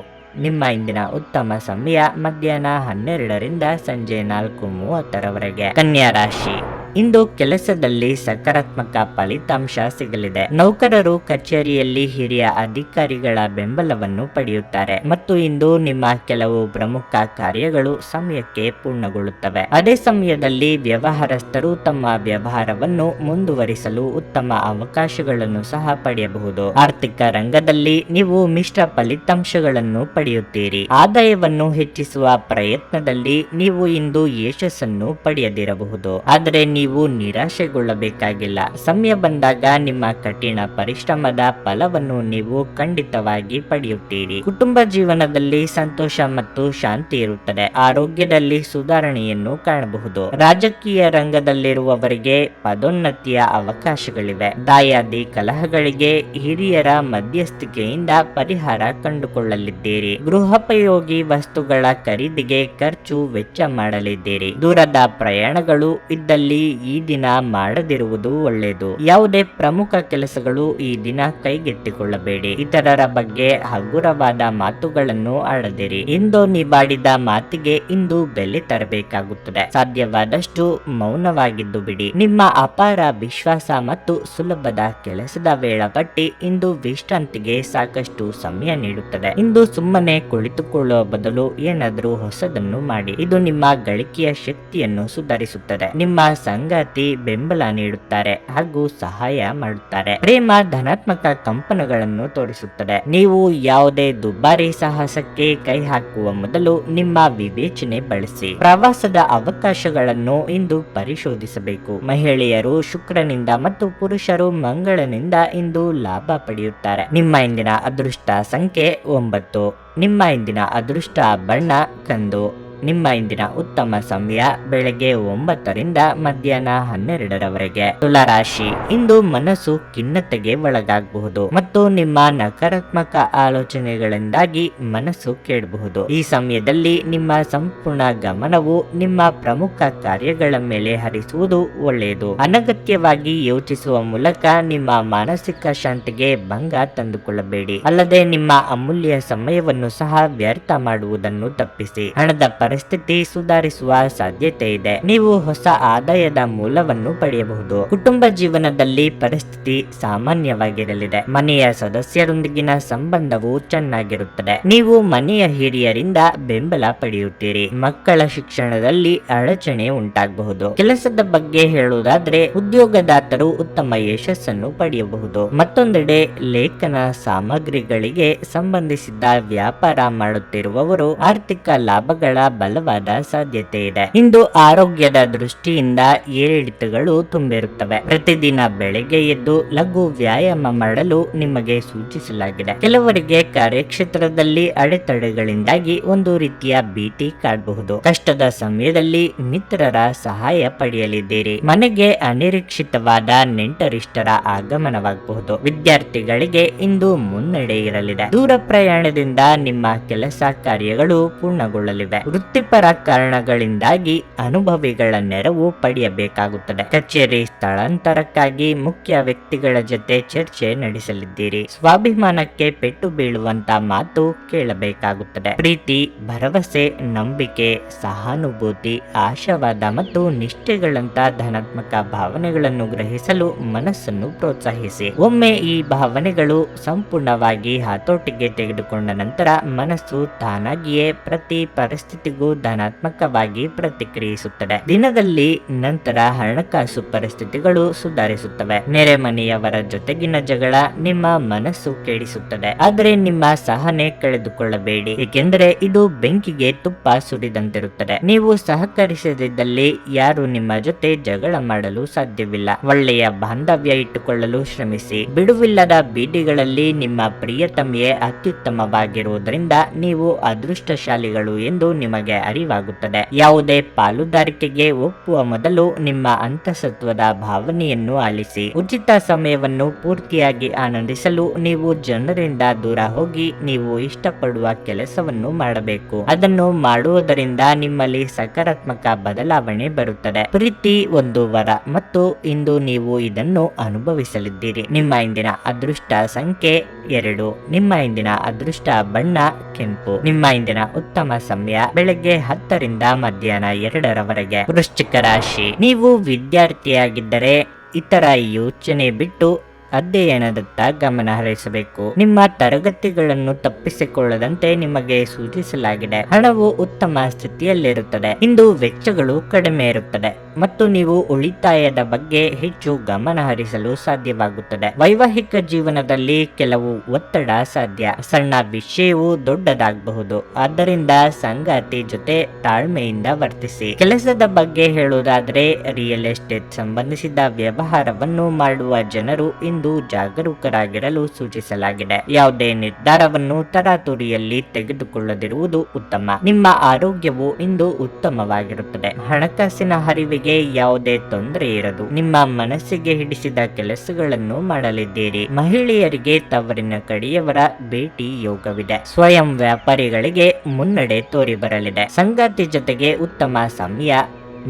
ನಿಮ್ಮ ಇಂದಿನ ಉತ್ತಮ ಸಮಯ ಮಧ್ಯಾಹ್ನ 12ರಿಂದ ಸಂಜೆ 4:30ರವರೆಗೆ. ಕನ್ಯಾ ರಾಶಿ. ಇಂದು ಕೆಲಸದಲ್ಲಿ ಸಕಾರಾತ್ಮಕ ಫಲಿತಾಂಶ ಸಿಗಲಿದೆ. ನೌಕರರು ಕಚೇರಿಯಲ್ಲಿ ಹಿರಿಯ ಅಧಿಕಾರಿಗಳ ಬೆಂಬಲವನ್ನು ಪಡೆಯುತ್ತಾರೆ ಮತ್ತು ಇಂದು ನಿಮ್ಮ ಕೆಲವು ಪ್ರಮುಖ ಕಾರ್ಯಗಳು ಸಮಯಕ್ಕೆ ಪೂರ್ಣಗೊಳ್ಳುತ್ತವೆ. ಅದೇ ಸಮಯದಲ್ಲಿ ವ್ಯವಹಾರಸ್ಥರು ತಮ್ಮ ವ್ಯವಹಾರವನ್ನು ಮುಂದುವರಿಸಲು ಉತ್ತಮ ಅವಕಾಶಗಳನ್ನು ಸಹ ಪಡೆಯಬಹುದು. ಆರ್ಥಿಕ ರಂಗದಲ್ಲಿ ನೀವು ಮಿಶ್ರ ಫಲಿತಾಂಶಗಳನ್ನು ಪಡೆಯುತ್ತೀರಿ. ಆದಾಯವನ್ನು ಹೆಚ್ಚಿಸುವ ಪ್ರಯತ್ನದಲ್ಲಿ ನೀವು ಇಂದು ಯಶಸ್ಸನ್ನು ಪಡೆಯದಿರಬಹುದು. ಆದರೆ ನೀವು ನಿರಾಶೆಗೊಳ್ಳಬೇಕಾಗಿಲ್ಲ. ಸಮಯ ಬಂದಾಗ ನಿಮ್ಮ ಕಠಿಣ ಪರಿಶ್ರಮದ ಫಲವನ್ನು ನೀವು ಖಂಡಿತವಾಗಿ ಪಡೆಯುತ್ತೀರಿ. ಕುಟುಂಬ ಜೀವನದಲ್ಲಿ ಸಂತೋಷ ಮತ್ತು ಶಾಂತಿ ಇರುತ್ತದೆ. ಆರೋಗ್ಯದಲ್ಲಿ ಸುಧಾರಣೆಯನ್ನು ಕಾಣಬಹುದು. ರಾಜಕೀಯ ರಂಗದಲ್ಲಿರುವವರಿಗೆ ಪದೋನ್ನತಿಯ ಅವಕಾಶಗಳಿವೆ. ದಾಯಾದಿ ಕಲಹಗಳಿಗೆ ಹಿರಿಯರ ಮಧ್ಯಸ್ಥಿಕೆಯಿಂದ ಪರಿಹಾರ ಕಂಡುಕೊಳ್ಳಲಿದ್ದೀರಿ. ಗೃಹೋಪಯೋಗಿ ವಸ್ತುಗಳ ಖರೀದಿಗೆ ಖರ್ಚು ವೆಚ್ಚ ಮಾಡಲಿದ್ದೀರಿ. ದೂರದ ಪ್ರಯಾಣಗಳು ಇದ್ದಲ್ಲಿ ಈ ದಿನ ಮಾಡದಿರುವುದು ಒಳ್ಳೆಯದು. ಯಾವುದೇ ಪ್ರಮುಖ ಕೆಲಸಗಳು ಈ ದಿನ ಕೈಗೆತ್ತಿಕೊಳ್ಳಬೇಡಿ. ಇತರರ ಬಗ್ಗೆ ಹಗುರವಾದ ಮಾತುಗಳನ್ನು ಆಡದಿರಿ. ಇಂದು ನೀವಾಡಿದ ಮಾತಿಗೆ ಇಂದು ಬೆಲೆ ತರಬೇಕಾಗುತ್ತದೆ. ಸಾಧ್ಯವಾದಷ್ಟು ಮೌನವಾಗಿದ್ದು ಬಿಡಿ. ನಿಮ್ಮ ಅಪಾರ ವಿಶ್ವಾಸ ಮತ್ತು ಸುಲಭದ ಕೆಲಸದ ವೇಳಾಪಟ್ಟಿ ಇಂದು ವಿಶ್ರಾಂತಿಗೆ ಸಾಕಷ್ಟು ಸಮಯ ನೀಡುತ್ತದೆ. ಇಂದು ಸುಮ್ಮನೆ ಕುಳಿತುಕೊಳ್ಳುವ ಬದಲು ಏನಾದರೂ ಹೊಸದನ್ನು ಮಾಡಿ. ಇದು ನಿಮ್ಮ ಗಳಿಕೆಯ ಶಕ್ತಿಯನ್ನು ಸುಧಾರಿಸುತ್ತದೆ. ನಿಮ್ಮ ಸಂಗಾತಿ ಬೆಂಬಲ ನೀಡುತ್ತಾರೆ ಹಾಗೂ ಸಹಾಯ ಮಾಡುತ್ತಾರೆ. ಪ್ರೇಮ ಧನಾತ್ಮಕ ಕಂಪನಗಳನ್ನು ತೋರಿಸುತ್ತದೆ. ನೀವು ಯಾವುದೇ ದುಬಾರಿ ಸಾಹಸಕ್ಕೆ ಕೈ ಹಾಕುವ ಮೊದಲು ನಿಮ್ಮ ವಿವೇಚನೆ ಬಳಸಿ. ಪ್ರವಾಸದ ಅವಕಾಶಗಳನ್ನು ಇಂದು ಪರಿಶೋಧಿಸಬೇಕು. ಮಹಿಳೆಯರು ಶುಕ್ರನಿಂದ ಮತ್ತು ಪುರುಷರು ಮಂಗಳನಿಂದ ಇಂದು ಲಾಭ ಪಡೆಯುತ್ತಾರೆ. ನಿಮ್ಮ ಇಂದಿನ ಅದೃಷ್ಟ ಸಂಖ್ಯೆ 9. ನಿಮ್ಮ ಇಂದಿನ ಅದೃಷ್ಟ ಬಣ್ಣ ಕಂದು. ನಿಮ್ಮ ಇಂದಿನ ಉತ್ತಮ ಸಮಯ ಬೆಳಗ್ಗೆ 9 ರಿಂದ ಮಧ್ಯಾಹ್ನ 12ರವರೆಗೆ. ತುಲಾರಾಶಿ, ಇಂದು ಮನಸ್ಸು ಖಿನ್ನತೆಗೆ ಒಳಗಾಗಬಹುದು ಮತ್ತು ನಿಮ್ಮ ನಕಾರಾತ್ಮಕ ಆಲೋಚನೆಗಳಿಂದಾಗಿ ಮನಸ್ಸು ಕೆಡಬಹುದು. ಈ ಸಮಯದಲ್ಲಿ ನಿಮ್ಮ ಸಂಪೂರ್ಣ ಗಮನವು ನಿಮ್ಮ ಪ್ರಮುಖ ಕಾರ್ಯಗಳ ಮೇಲೆ ಹರಿಸುವುದು ಒಳ್ಳೆಯದು. ಅನಗತ್ಯವಾಗಿ ಯೋಚಿಸುವ ಮೂಲಕ ನಿಮ್ಮ ಮಾನಸಿಕ ಶಾಂತಿಗೆ ಭಂಗ ತಂದುಕೊಳ್ಳಬೇಡಿ. ಅಲ್ಲದೆ ನಿಮ್ಮ ಅಮೂಲ್ಯ ಸಮಯವನ್ನು ಸಹ ವ್ಯರ್ಥ ಮಾಡುವುದನ್ನು ತಪ್ಪಿಸಿ. ಹಣದ ಪರಿಸ್ಥಿತಿ ಸುಧಾರಿಸುವ ಸಾಧ್ಯತೆ ಇದೆ. ನೀವು ಹೊಸ ಆದಾಯದ ಮೂಲವನ್ನು ಪಡೆಯಬಹುದು. ಕುಟುಂಬ ಜೀವನದಲ್ಲಿ ಪರಿಸ್ಥಿತಿ ಸಾಮಾನ್ಯವಾಗಿರಲಿದೆ. ಮನೆಯ ಸದಸ್ಯರೊಂದಿಗಿನ ಸಂಬಂಧವು ಚೆನ್ನಾಗಿರುತ್ತದೆ. ನೀವು ಮನೆಯ ಹಿರಿಯರಿಂದ ಬೆಂಬಲ ಪಡೆಯುತ್ತೀರಿ. ಮಕ್ಕಳ ಶಿಕ್ಷಣದಲ್ಲಿ ಅಡಚಣೆ ಉಂಟಾಗಬಹುದು. ಕೆಲಸದ ಬಗ್ಗೆ ಹೇಳುವುದಾದ್ರೆ ಉದ್ಯೋಗದಾತರು ಉತ್ತಮ ಯಶಸ್ಸನ್ನು ಪಡೆಯಬಹುದು. ಮತ್ತೊಂದೆಡೆ ಲೇಖನ ಸಾಮಗ್ರಿಗಳಿಗೆ ಸಂಬಂಧಿಸಿದ ವ್ಯಾಪಾರ ಮಾಡುತ್ತಿರುವವರು ಆರ್ಥಿಕ ಲಾಭಗಳ ಬಲವಾದ ಸಾಧ್ಯತೆ ಇದೆ. ಇಂದು ಆರೋಗ್ಯದ ದೃಷ್ಟಿಯಿಂದ ಏರಿಳಿತಗಳು ತುಂಬಿರುತ್ತವೆ. ಪ್ರತಿದಿನ ಬೆಳಗ್ಗೆ ಎದ್ದು ಲಘು ವ್ಯಾಯಾಮ ಮಾಡಲು ನಿಮಗೆ ಸೂಚಿಸಲಾಗಿದೆ. ಕೆಲವರಿಗೆ ಕಾರ್ಯಕ್ಷೇತ್ರದಲ್ಲಿ ಅಡೆತಡೆಗಳಿಂದಾಗಿ ಒಂದು ರೀತಿಯ ಭೀತಿ ಕಾಡಬಹುದು. ಕಷ್ಟದ ಸಮಯದಲ್ಲಿ ಮಿತ್ರರ ಸಹಾಯ ಪಡೆಯಲಿದ್ದೀರಿ. ಮನೆಗೆ ಅನಿರೀಕ್ಷಿತವಾದ ನೆಂಟರಿಷ್ಟರ ಆಗಮನವಾಗಬಹುದು. ವಿದ್ಯಾರ್ಥಿಗಳಿಗೆ ಇಂದು ಮುನ್ನಡೆ ಇರಲಿದೆ. ದೂರ ಪ್ರಯಾಣದಿಂದ ನಿಮ್ಮ ಕೆಲಸ ಕಾರ್ಯಗಳು ಪೂರ್ಣಗೊಳ್ಳಲಿವೆ. ವೃತ್ತಿಪರ ಕಾರಣಗಳಿಂದಾಗಿ ಅನುಭವಿಗಳ ನೆರವು ಪಡೆಯಬೇಕಾಗುತ್ತದೆ. ಕಚೇರಿ ಸ್ಥಳಾಂತರಕ್ಕಾಗಿ ಮುಖ್ಯ ವ್ಯಕ್ತಿಗಳ ಜೊತೆ ಚರ್ಚೆ ನಡೆಸಲಿದ್ದೀರಿ. ಸ್ವಾಭಿಮಾನಕ್ಕೆ ಪೆಟ್ಟು ಬೀಳುವಂತ ಮಾತು ಕೇಳಬೇಕಾಗುತ್ತದೆ. ಪ್ರೀತಿ, ಭರವಸೆ, ನಂಬಿಕೆ, ಸಹಾನುಭೂತಿ, ಆಶಾವಾದ ಮತ್ತು ನಿಷ್ಠೆಗಳಂತ ಧನಾತ್ಮಕ ಭಾವನೆಗಳನ್ನು ಗ್ರಹಿಸಲು ಮನಸ್ಸನ್ನು ಪ್ರೋತ್ಸಾಹಿಸಿ. ಒಮ್ಮೆ ಈ ಭಾವನೆಗಳು ಸಂಪೂರ್ಣವಾಗಿ ಹತೋಟಿಗೆ ತೆಗೆದುಕೊಂಡ ನಂತರ ಮನಸ್ಸು ತಾನಾಗಿಯೇ ಪ್ರತಿ ಪರಿಸ್ಥಿತಿಗೂ ಧನಾತ್ಮಕವಾಗಿ ಪ್ರತಿಕ್ರಿಯಿಸುತ್ತದೆ. ದಿನದಲ್ಲಿ ನಂತರ ಹಣಕಾಸು ಪರಿಸ್ಥಿತಿಗಳು ಸುಧಾರಿಸುತ್ತವೆ. ನೆರೆ ಮನೆಯವರ ಜೊತೆಗಿನ ಜಗಳ ನಿಮ್ಮ ಮನಸ್ಸು ಕೆಡಿಸುತ್ತದೆ. ಆದರೆ ನಿಮ್ಮ ಸಹನೆ ಕಳೆದುಕೊಳ್ಳಬೇಡಿ, ಏಕೆಂದರೆ ಇದು ಬೆಂಕಿಗೆ ತುಪ್ಪ ಸುರಿದಂತಿರುತ್ತದೆ. ನೀವು ಸಹಕರಿಸದಿದ್ದಲ್ಲಿ ಯಾರು ನಿಮ್ಮ ಜೊತೆ ಜಗಳ ಮಾಡಲು ಸಾಧ್ಯವಿಲ್ಲ. ಒಳ್ಳೆಯ ಬಾಂಧವ್ಯ ಇಟ್ಟುಕೊಳ್ಳಲು ಶ್ರಮಿಸಿ. ಬಿಡುವಿಲ್ಲದ ಬೀದಿಗಳಲ್ಲಿ ನಿಮ್ಮ ಪ್ರಿಯತಮೆಯೇ ಅತ್ಯುತ್ತಮವಾಗಿರುವುದರಿಂದ ನೀವು ಅದೃಷ್ಟಶಾಲಿಗಳು ಎಂದು ನಿಮಗೆ ಅರಿವಾಗುತ್ತದೆ. ಯಾವುದೇ ಪಾಲುದಾರಿಕೆಗೆ ಒಪ್ಪುವ ಮೊದಲು ನಿಮ್ಮ ಅಂತಸತ್ವದ ಭಾವನೆಯನ್ನು ಆಲಿಸಿ. ಉಚಿತ ಸಮಯವನ್ನು ಪೂರ್ತಿಯಾಗಿ ಆನಂದಿಸಲು ನೀವು ಜನರಿಂದ ದೂರ ಹೋಗಿ ನೀವು ಇಷ್ಟಪಡುವ ಕೆಲಸವನ್ನು ಮಾಡಬೇಕು. ಅದನ್ನು ಮಾಡುವುದರಿಂದ ನಿಮ್ಮಲ್ಲಿ ಸಕಾರಾತ್ಮಕ ಬದಲಾವಣೆ ಬರುತ್ತದೆ. ಪ್ರೀತಿ ಒಂದು ವರ ಮತ್ತು ಇಂದು ನೀವು ಇದನ್ನು ಅನುಭವಿಸಲಿದ್ದೀರಿ. ನಿಮ್ಮ ಇಂದಿನ ಅದೃಷ್ಟ ಸಂಖ್ಯೆ 2. ನಿಮ್ಮ ಇಂದಿನ ಅದೃಷ್ಟ ಬಣ್ಣ ಕೆಂಪು. ನಿಮ್ಮ ಇಂದಿನ ಉತ್ತಮ ಸಮಯ ಬೆಳಗ್ಗೆ 10 ರಿಂದ ಮಧ್ಯಾಹ್ನ 2ರವರೆಗೆ. ವೃಶ್ಚಿಕ ರಾಶಿ, ನೀವು ವಿದ್ಯಾರ್ಥಿಯಾಗಿದ್ದರೆ ಇತರ ಯೋಚನೆ ಬಿಟ್ಟು ಅಧ್ಯಯನದತ್ತ ಗಮನ ಹರಿಸಬೇಕು. ನಿಮ್ಮ ತರಗತಿಗಳನ್ನು ತಪ್ಪಿಸಿಕೊಳ್ಳದಂತೆ ನಿಮಗೆ ಸೂಚಿಸಲಾಗಿದೆ. ಹಣವು ಉತ್ತಮ ಸ್ಥಿತಿಯಲ್ಲಿರುತ್ತದೆ. ಇಂದು ವೆಚ್ಚಗಳು ಕಡಿಮೆ ಇರುತ್ತದೆ ಮತ್ತು ನೀವು ಉಳಿತಾಯದ ಬಗ್ಗೆ ಹೆಚ್ಚು ಗಮನ ಹರಿಸಲು ಸಾಧ್ಯವಾಗುತ್ತದೆ. ವೈವಾಹಿಕ ಜೀವನದಲ್ಲಿ ಕೆಲವು ಒತ್ತಡ ಸಾಧ್ಯ. ಸಣ್ಣ ವಿಷಯವು ದೊಡ್ಡದಾಗಬಹುದು. ಆದ್ದರಿಂದ ಸಂಗಾತಿ ಜೊತೆ ತಾಳ್ಮೆಯಿಂದ ವರ್ತಿಸಿ. ಕೆಲಸದ ಬಗ್ಗೆ ಹೇಳುವುದಾದ್ರೆ ರಿಯಲ್ ಎಸ್ಟೇಟ್ ಸಂಬಂಧಿಸಿದ ವ್ಯವಹಾರವನ್ನು ಮಾಡುವ ಜನರು ಇಂದು ಜಾಗರೂಕರಾಗಿರಲು ಸೂಚಿಸಲಾಗಿದೆ. ಯಾವುದೇ ನಿರ್ಧಾರವನ್ನು ತರಾತುರಿಯಲ್ಲಿ ತೆಗೆದುಕೊಳ್ಳದಿರುವುದು ಉತ್ತಮ. ನಿಮ್ಮ ಆರೋಗ್ಯವು ಇಂದು ಉತ್ತಮವಾಗಿರುತ್ತದೆ. ಹಣಕಾಸಿನ ಹರಿವಿಗೆ ಯಾವುದೇ ತೊಂದರೆ ಇರದು. ನಿಮ್ಮ ಮನಸ್ಸಿಗೆ ಹಿಡಿಸಿದ ಕೆಲಸಗಳನ್ನು ಮಾಡಲಿದ್ದೀರಿ. ಮಹಿಳೆಯರಿಗೆ ತವರಿನ ಕಡೆಯವರ ಭೇಟಿ ಯೋಗವಿದೆ. ಸ್ವಯಂ ವ್ಯಾಪಾರಿಗಳಿಗೆ ಮುನ್ನಡೆ ತೋರಿ ಬರಲಿದೆ. ಸಂಗಾತಿ ಜೊತೆಗೆ ಉತ್ತಮ ಸಮಯ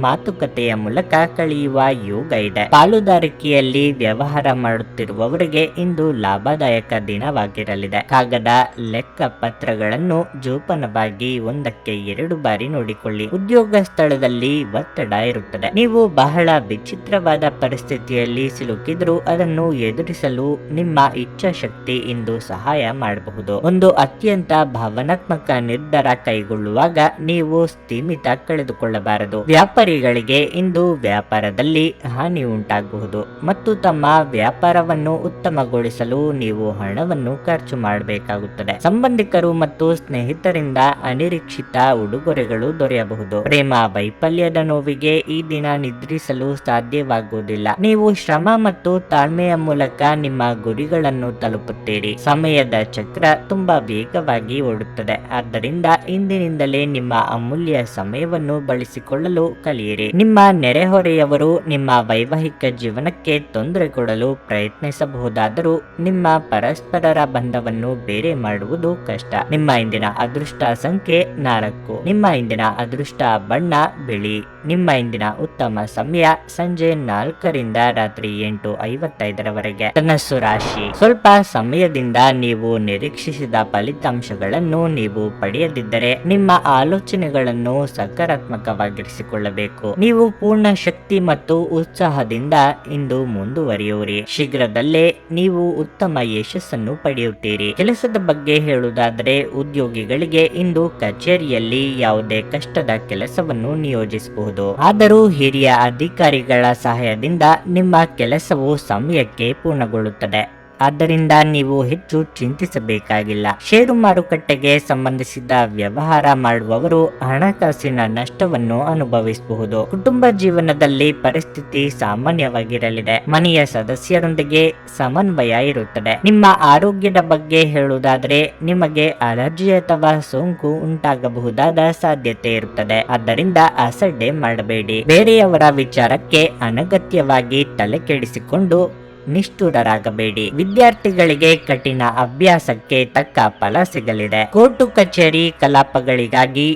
ಮಾತುಕತೆಯ ಮೂಲಕ ಕಳೆಯುವ ಯೋಗ ಇದೆ. ಪಾಲುದಾರಿಕೆಯಲ್ಲಿ ವ್ಯವಹಾರ ಮಾಡುತ್ತಿರುವವರಿಗೆ ಇಂದು ಲಾಭದಾಯಕ ದಿನವಾಗಿರಲಿದೆ. ಕಾಗದ ಲೆಕ್ಕ ಪತ್ರಗಳನ್ನು ಜೋಪಾನವಾಗಿ 1ಕ್ಕೆ 2 ಬಾರಿ ನೋಡಿಕೊಳ್ಳಿ. ಉದ್ಯೋಗ ಸ್ಥಳದಲ್ಲಿ ಒತ್ತಡ ಇರುತ್ತದೆ. ನೀವು ಬಹಳ ವಿಚಿತ್ರವಾದ ಪರಿಸ್ಥಿತಿಯಲ್ಲಿ ಸಿಲುಕಿದ್ರೂ ಅದನ್ನು ಎದುರಿಸಲು ನಿಮ್ಮ ಇಚ್ಛಾಶಕ್ತಿ ಇಂದು ಸಹಾಯ ಮಾಡಬಹುದು. ಒಂದು ಅತ್ಯಂತ ಭಾವನಾತ್ಮಕ ನಿರ್ಧಾರ ಕೈಗೊಳ್ಳುವಾಗ ನೀವು ಸ್ಥಿಮಿತ ಕಳೆದುಕೊಳ್ಳಬಾರದು. ವ್ಯಾಪಾರಿ ವ್ಯಾಪಾರಿಗಳಿಗೆ ಇಂದು ವ್ಯಾಪಾರದಲ್ಲಿ ಹಾನಿ ಉಂಟಾಗಬಹುದು ಮತ್ತು ತಮ್ಮ ವ್ಯಾಪಾರವನ್ನು ಉತ್ತಮಗೊಳಿಸಲು ನೀವು ಹಣವನ್ನು ಖರ್ಚು ಮಾಡಬೇಕಾಗುತ್ತದೆ. ಸಂಬಂಧಿಕರು ಮತ್ತು ಸ್ನೇಹಿತರಿಂದ ಅನಿರೀಕ್ಷಿತ ಉಡುಗೊರೆಗಳು ದೊರೆಯಬಹುದು. ಪ್ರೇಮ ವೈಫಲ್ಯದ ನೋವಿಗೆ ಈ ದಿನ ನಿದ್ರಿಸಲು ಸಾಧ್ಯವಾಗುವುದಿಲ್ಲ. ನೀವು ಶ್ರಮ ಮತ್ತು ತಾಳ್ಮೆಯ ಮೂಲಕ ನಿಮ್ಮ ಗುರಿಗಳನ್ನು ತಲುಪುತ್ತೀರಿ. ಸಮಯದ ಚಕ್ರ ತುಂಬಾ ವೇಗವಾಗಿ ಓಡುತ್ತದೆ, ಆದ್ದರಿಂದ ಇಂದಿನಿಂದಲೇ ನಿಮ್ಮ ಅಮೂಲ್ಯ ಸಮಯವನ್ನು ಬಳಸಿಕೊಳ್ಳಲು ಕಲಿಯಿರಿ. ನಿಮ್ಮ ನೆರೆಹೊರೆಯವರು ನಿಮ್ಮ ವೈವಾಹಿಕ ಜೀವನಕ್ಕೆ ತೊಂದರೆ ಕೊಡಲು ಪ್ರಯತ್ನಿಸಬಹುದಾದರೂ ನಿಮ್ಮ ಪರಸ್ಪರರ ಬಂಧವನ್ನು ಬೇರೆ ಮಾಡುವುದು ಕಷ್ಟ. ನಿಮ್ಮ ಇಂದಿನ ಅದೃಷ್ಟ ಸಂಖ್ಯೆ 4. ನಿಮ್ಮ ಇಂದಿನ ಅದೃಷ್ಟ ಬಣ್ಣ ಬಿಳಿ. ನಿಮ್ಮ ಇಂದಿನ ಉತ್ತಮ ಸಮಯ ಸಂಜೆ 4ರಿಂದ ರಾತ್ರಿ 8:55ರವರೆಗೆ. ಧನಸ್ಸು ರಾಶಿ. ಸ್ವಲ್ಪ ಸಮಯದಿಂದ ನೀವು ನಿರೀಕ್ಷಿಸಿದ ಫಲಿತಾಂಶಗಳನ್ನು ನೀವು ಪಡೆಯದಿದ್ದರೆ ನಿಮ್ಮ ಆಲೋಚನೆಗಳನ್ನು ಸಕಾರಾತ್ಮಕವಾಗಿರಿಸಿಕೊಳ್ಳಬೇಕು. ನೀವು ಪೂರ್ಣ ಶಕ್ತಿ ಮತ್ತು ಉತ್ಸಾಹದಿಂದ ಇಂದು ಮುಂದುವರಿಯುವಿರಿ. ಶೀಘ್ರದಲ್ಲೇ ನೀವು ಉತ್ತಮ ಯಶಸ್ಸನ್ನು ಪಡೆಯುತ್ತೀರಿ. ಕೆಲಸದ ಬಗ್ಗೆ ಹೇಳುವುದಾದರೆ ಉದ್ಯೋಗಿಗಳಿಗೆ ಇಂದು ಕಚೇರಿಯಲ್ಲಿ ಯಾವುದೇ ಕಷ್ಟದ ಕೆಲಸವನ್ನು ನಿಯೋಜಿಸಬಹುದು. ಆದರೂ ಹಿರಿಯ ಅಧಿಕಾರಿಗಳ ಸಹಾಯದಿಂದ ನಿಮ್ಮ ಕೆಲಸವು ಸಮಯಕ್ಕೆ ಪೂರ್ಣಗೊಳ್ಳುತ್ತದೆ. ಆದ್ದರಿಂದ ನೀವು ಹೆಚ್ಚು ಚಿಂತಿಸಬೇಕಾಗಿಲ್ಲ. ಷೇರು ಮಾರುಕಟ್ಟೆಗೆ ಸಂಬಂಧಿಸಿದ ವ್ಯವಹಾರ ಮಾಡುವವರು ಹಣಕಾಸಿನ ನಷ್ಟವನ್ನು ಅನುಭವಿಸಬಹುದು. ಕುಟುಂಬ ಜೀವನದಲ್ಲಿ ಪರಿಸ್ಥಿತಿ ಸಾಮಾನ್ಯವಾಗಿರಲಿದೆ. ಮನೆಯ ಸದಸ್ಯರೊಂದಿಗೆ ಸಮನ್ವಯ ಇರುತ್ತದೆ. ನಿಮ್ಮ ಆರೋಗ್ಯದ ಬಗ್ಗೆ ಹೇಳುವುದಾದರೆ ನಿಮಗೆ ಅಲರ್ಜಿ ಅಥವಾ ಸೋಂಕು ಉಂಟಾಗಬಹುದಾದ ಸಾಧ್ಯತೆ ಇರುತ್ತದೆ. ಆದ್ದರಿಂದ ಅಸಡ್ಡೆ ಮಾಡಬೇಡಿ. ಬೇರೆಯವರ ವಿಚಾರಕ್ಕೆ ಅನಗತ್ಯವಾಗಿ ತಲೆ ಕೆಡಿಸಿಕೊಂಡು ನಿಷ್ಠುರರಾಗಬೇಡಿ. ವಿದ್ಯಾರ್ಥಿಗಳಿಗೆ ಕಠಿಣ ಅಭ್ಯಾಸಕ್ಕೆ ತಕ್ಕ ಫಲ ಸಿಗಲಿದೆ. ಕೋರ್ಟು ಕಚೇರಿ ಕಲಾಪಗಳಿಗಾಗಿ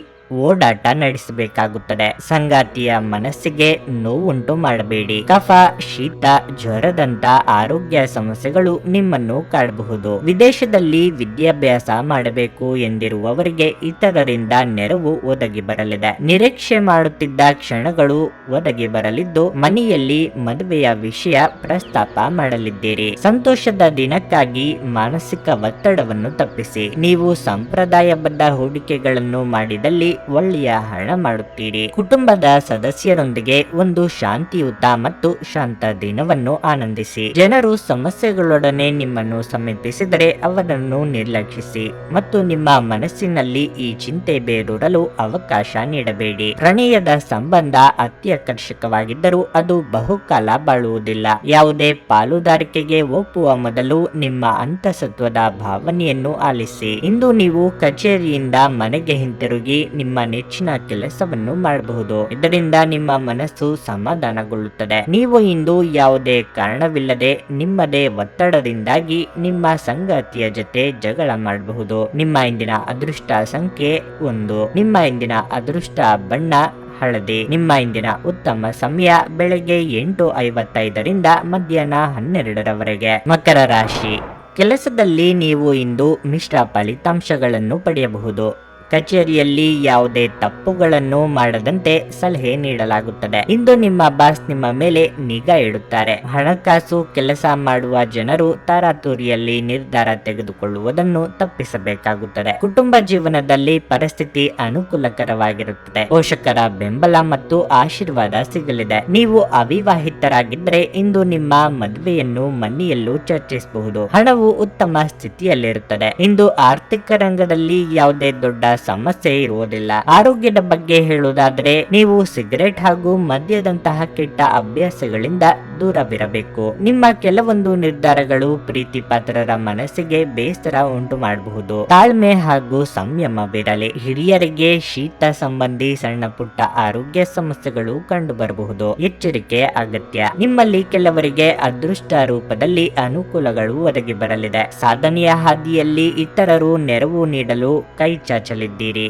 ಓಡಾಟ ನಡೆಸಬೇಕಾಗುತ್ತದೆ. ಸಂಗಾತಿಯ ಮನಸ್ಸಿಗೆ ನೋವುಂಟು ಮಾಡಬೇಡಿ. ಕಫ, ಶೀತ, ಜ್ವರದಂತ ಆರೋಗ್ಯ ಸಮಸ್ಯೆಗಳು ನಿಮ್ಮನ್ನು ಕಾಡಬಹುದು. ವಿದೇಶದಲ್ಲಿ ವಿದ್ಯಾಭ್ಯಾಸ ಮಾಡಬೇಕು ಎಂದಿರುವವರಿಗೆ ಇತರರಿಂದ ನೆರವು ಒದಗಿ ಬರಲಿದೆ. ನಿರೀಕ್ಷೆ ಮಾಡುತ್ತಿದ್ದ ಕ್ಷಣಗಳು ಒದಗಿ ಬರಲಿದ್ದು ಮನೆಯಲ್ಲಿ ಮದುವೆಯ ವಿಷಯ ಪ್ರಸ್ತಾಪ ಮಾಡಲಿದ್ದೀರಿ. ಸಂತೋಷದ ದಿನಕ್ಕಾಗಿ ಮಾನಸಿಕ ಒತ್ತಡವನ್ನು ತಪ್ಪಿಸಿ. ನೀವು ಸಂಪ್ರದಾಯಬದ್ಧ ಹೂಡಿಕೆಗಳನ್ನು ಮಾಡಿದಲ್ಲಿ ಒಳ್ಳೆಯ ಹಣ ಮಾಡುತ್ತೀರಿ. ಕುಟುಂಬದ ಸದಸ್ಯರೊಂದಿಗೆ ಒಂದು ಶಾಂತಿಯುತ ಮತ್ತು ಶಾಂತ ದಿನವನ್ನು ಆನಂದಿಸಿ. ಜನರು ಸಮಸ್ಯೆಗಳೊಡನೆ ನಿಮ್ಮನ್ನು ಸಮೀಪಿಸಿದರೆ ಅವರನ್ನು ನಿರ್ಲಕ್ಷಿಸಿ ಮತ್ತು ನಿಮ್ಮ ಮನಸ್ಸಿನಲ್ಲಿ ಈ ಚಿಂತೆ ಬೇರೂರಲು ಅವಕಾಶ ನೀಡಬೇಡಿ. ಪ್ರಣಯದ ಸಂಬಂಧ ಅತ್ಯಾಕರ್ಷಕವಾಗಿದ್ದರೂ ಅದು ಬಹುಕಾಲ ಬಾಳುವುದಿಲ್ಲ. ಯಾವುದೇ ಪಾಲುದಾರಿಕೆಗೆ ಒಪ್ಪುವ ಮೊದಲು ನಿಮ್ಮ ಅಂತಸತ್ವದ ಭಾವನೆಯನ್ನು ಆಲಿಸಿ. ಇಂದು ನೀವು ಕಚೇರಿಯಿಂದ ಮನೆಗೆ ಹಿಂತಿರುಗಿ ನಿಮ್ಮ ನೆಚ್ಚಿನ ಕೆಲಸವನ್ನು ಮಾಡಬಹುದು. ಇದರಿಂದ ನಿಮ್ಮ ಮನಸ್ಸು ಸಮಾಧಾನಗೊಳ್ಳುತ್ತದೆ. ನೀವು ಇಂದು ಯಾವುದೇ ಕಾರಣವಿಲ್ಲದೆ ನಿಮ್ಮದೇ ಒತ್ತಡದಿಂದಾಗಿ ನಿಮ್ಮ ಸಂಗಾತಿಯ ಜೊತೆ ಜಗಳ ಮಾಡಬಹುದು. ನಿಮ್ಮ ಇಂದಿನ ಅದೃಷ್ಟ ಸಂಖ್ಯೆ 1. ನಿಮ್ಮ ಇಂದಿನ ಅದೃಷ್ಟ ಬಣ್ಣ ಹಳದಿ. ನಿಮ್ಮ ಇಂದಿನ ಉತ್ತಮ ಸಮಯ ಬೆಳಗ್ಗೆ 8:55ರಿಂದ ಮಧ್ಯಾಹ್ನ 12ರವರೆಗೆ. ಮಕರ ರಾಶಿ. ಕೆಲಸದಲ್ಲಿ ನೀವು ಇಂದು ಮಿಶ್ರ ಫಲಿತಾಂಶಗಳನ್ನು ಪಡೆಯಬಹುದು. ಕಚೇರಿಯಲ್ಲಿ ಯಾವುದೇ ತಪ್ಪುಗಳನ್ನು ಮಾಡದಂತೆ ಸಲಹೆ ನೀಡಲಾಗುತ್ತದೆ. ಇಂದು ನಿಮ್ಮ ಬಾಸ್ ನಿಮ್ಮ ಮೇಲೆ ನಿಗಾ ಇಡುತ್ತಾರೆ. ಹಣಕಾಸು ಕೆಲಸ ಮಾಡುವ ಜನರು ತರಾತುರಿಯಲ್ಲಿ ನಿರ್ಧಾರ ತೆಗೆದುಕೊಳ್ಳುವುದನ್ನು ತಪ್ಪಿಸಬೇಕಾಗುತ್ತದೆ. ಕುಟುಂಬ ಜೀವನದಲ್ಲಿ ಪರಿಸ್ಥಿತಿ ಅನುಕೂಲಕರವಾಗಿರುತ್ತದೆ. ಪೋಷಕರ ಬೆಂಬಲ ಮತ್ತು ಆಶೀರ್ವಾದ ಸಿಗಲಿದೆ. ನೀವು ಅವಿವಾಹಿತರಾಗಿದ್ದರೆ ಇಂದು ನಿಮ್ಮ ಮದುವೆಯನ್ನು ಮನೆಯಲ್ಲೂ ಚರ್ಚಿಸಬಹುದು. ಹಣವು ಉತ್ತಮ ಸ್ಥಿತಿಯಲ್ಲಿರುತ್ತದೆ. ಇಂದು ಆರ್ಥಿಕ ರಂಗದಲ್ಲಿ ಯಾವುದೇ ದೊಡ್ಡ ಸಮಸ್ಯೆ ಇರುವುದಿಲ್ಲ. ಆರೋಗ್ಯದ ಬಗ್ಗೆ ಹೇಳುವುದಾದರೆ ನೀವು ಸಿಗರೆಟ್ ಹಾಗೂ ಮದ್ಯದಂತಹ ಕೆಟ್ಟ ಅಭ್ಯಾಸಗಳಿಂದ ದೂರವಿರಬೇಕು. ನಿಮ್ಮ ಕೆಲವೊಂದು ನಿರ್ಧಾರಗಳು ಪ್ರೀತಿ ಪಾತ್ರರ ಮನಸ್ಸಿಗೆ ಬೇಸರ ಉಂಟು ಮಾಡಬಹುದು. ತಾಳ್ಮೆ ಹಾಗೂ ಸಂಯಮವಿರಲಿ. ಹಿರಿಯರಿಗೆ ಶೀತ ಸಂಬಂಧಿ ಸಣ್ಣ ಪುಟ್ಟ ಆರೋಗ್ಯ ಸಮಸ್ಯೆಗಳು ಕಂಡು ಬರಬಹುದು. ಎಚ್ಚರಿಕೆ ಅಗತ್ಯ. ನಿಮ್ಮಲ್ಲಿ ಕೆಲವರಿಗೆ ಅದೃಷ್ಟ ರೂಪದಲ್ಲಿ ಅನುಕೂಲಗಳು ಒದಗಿ ಬರಲಿದೆ. ಸಾಧನೆಯ ಹಾದಿಯಲ್ಲಿ ಇತರರು ನೆರವು ನೀಡಲು ಕೈ ಚಾಚಲಿದೆ.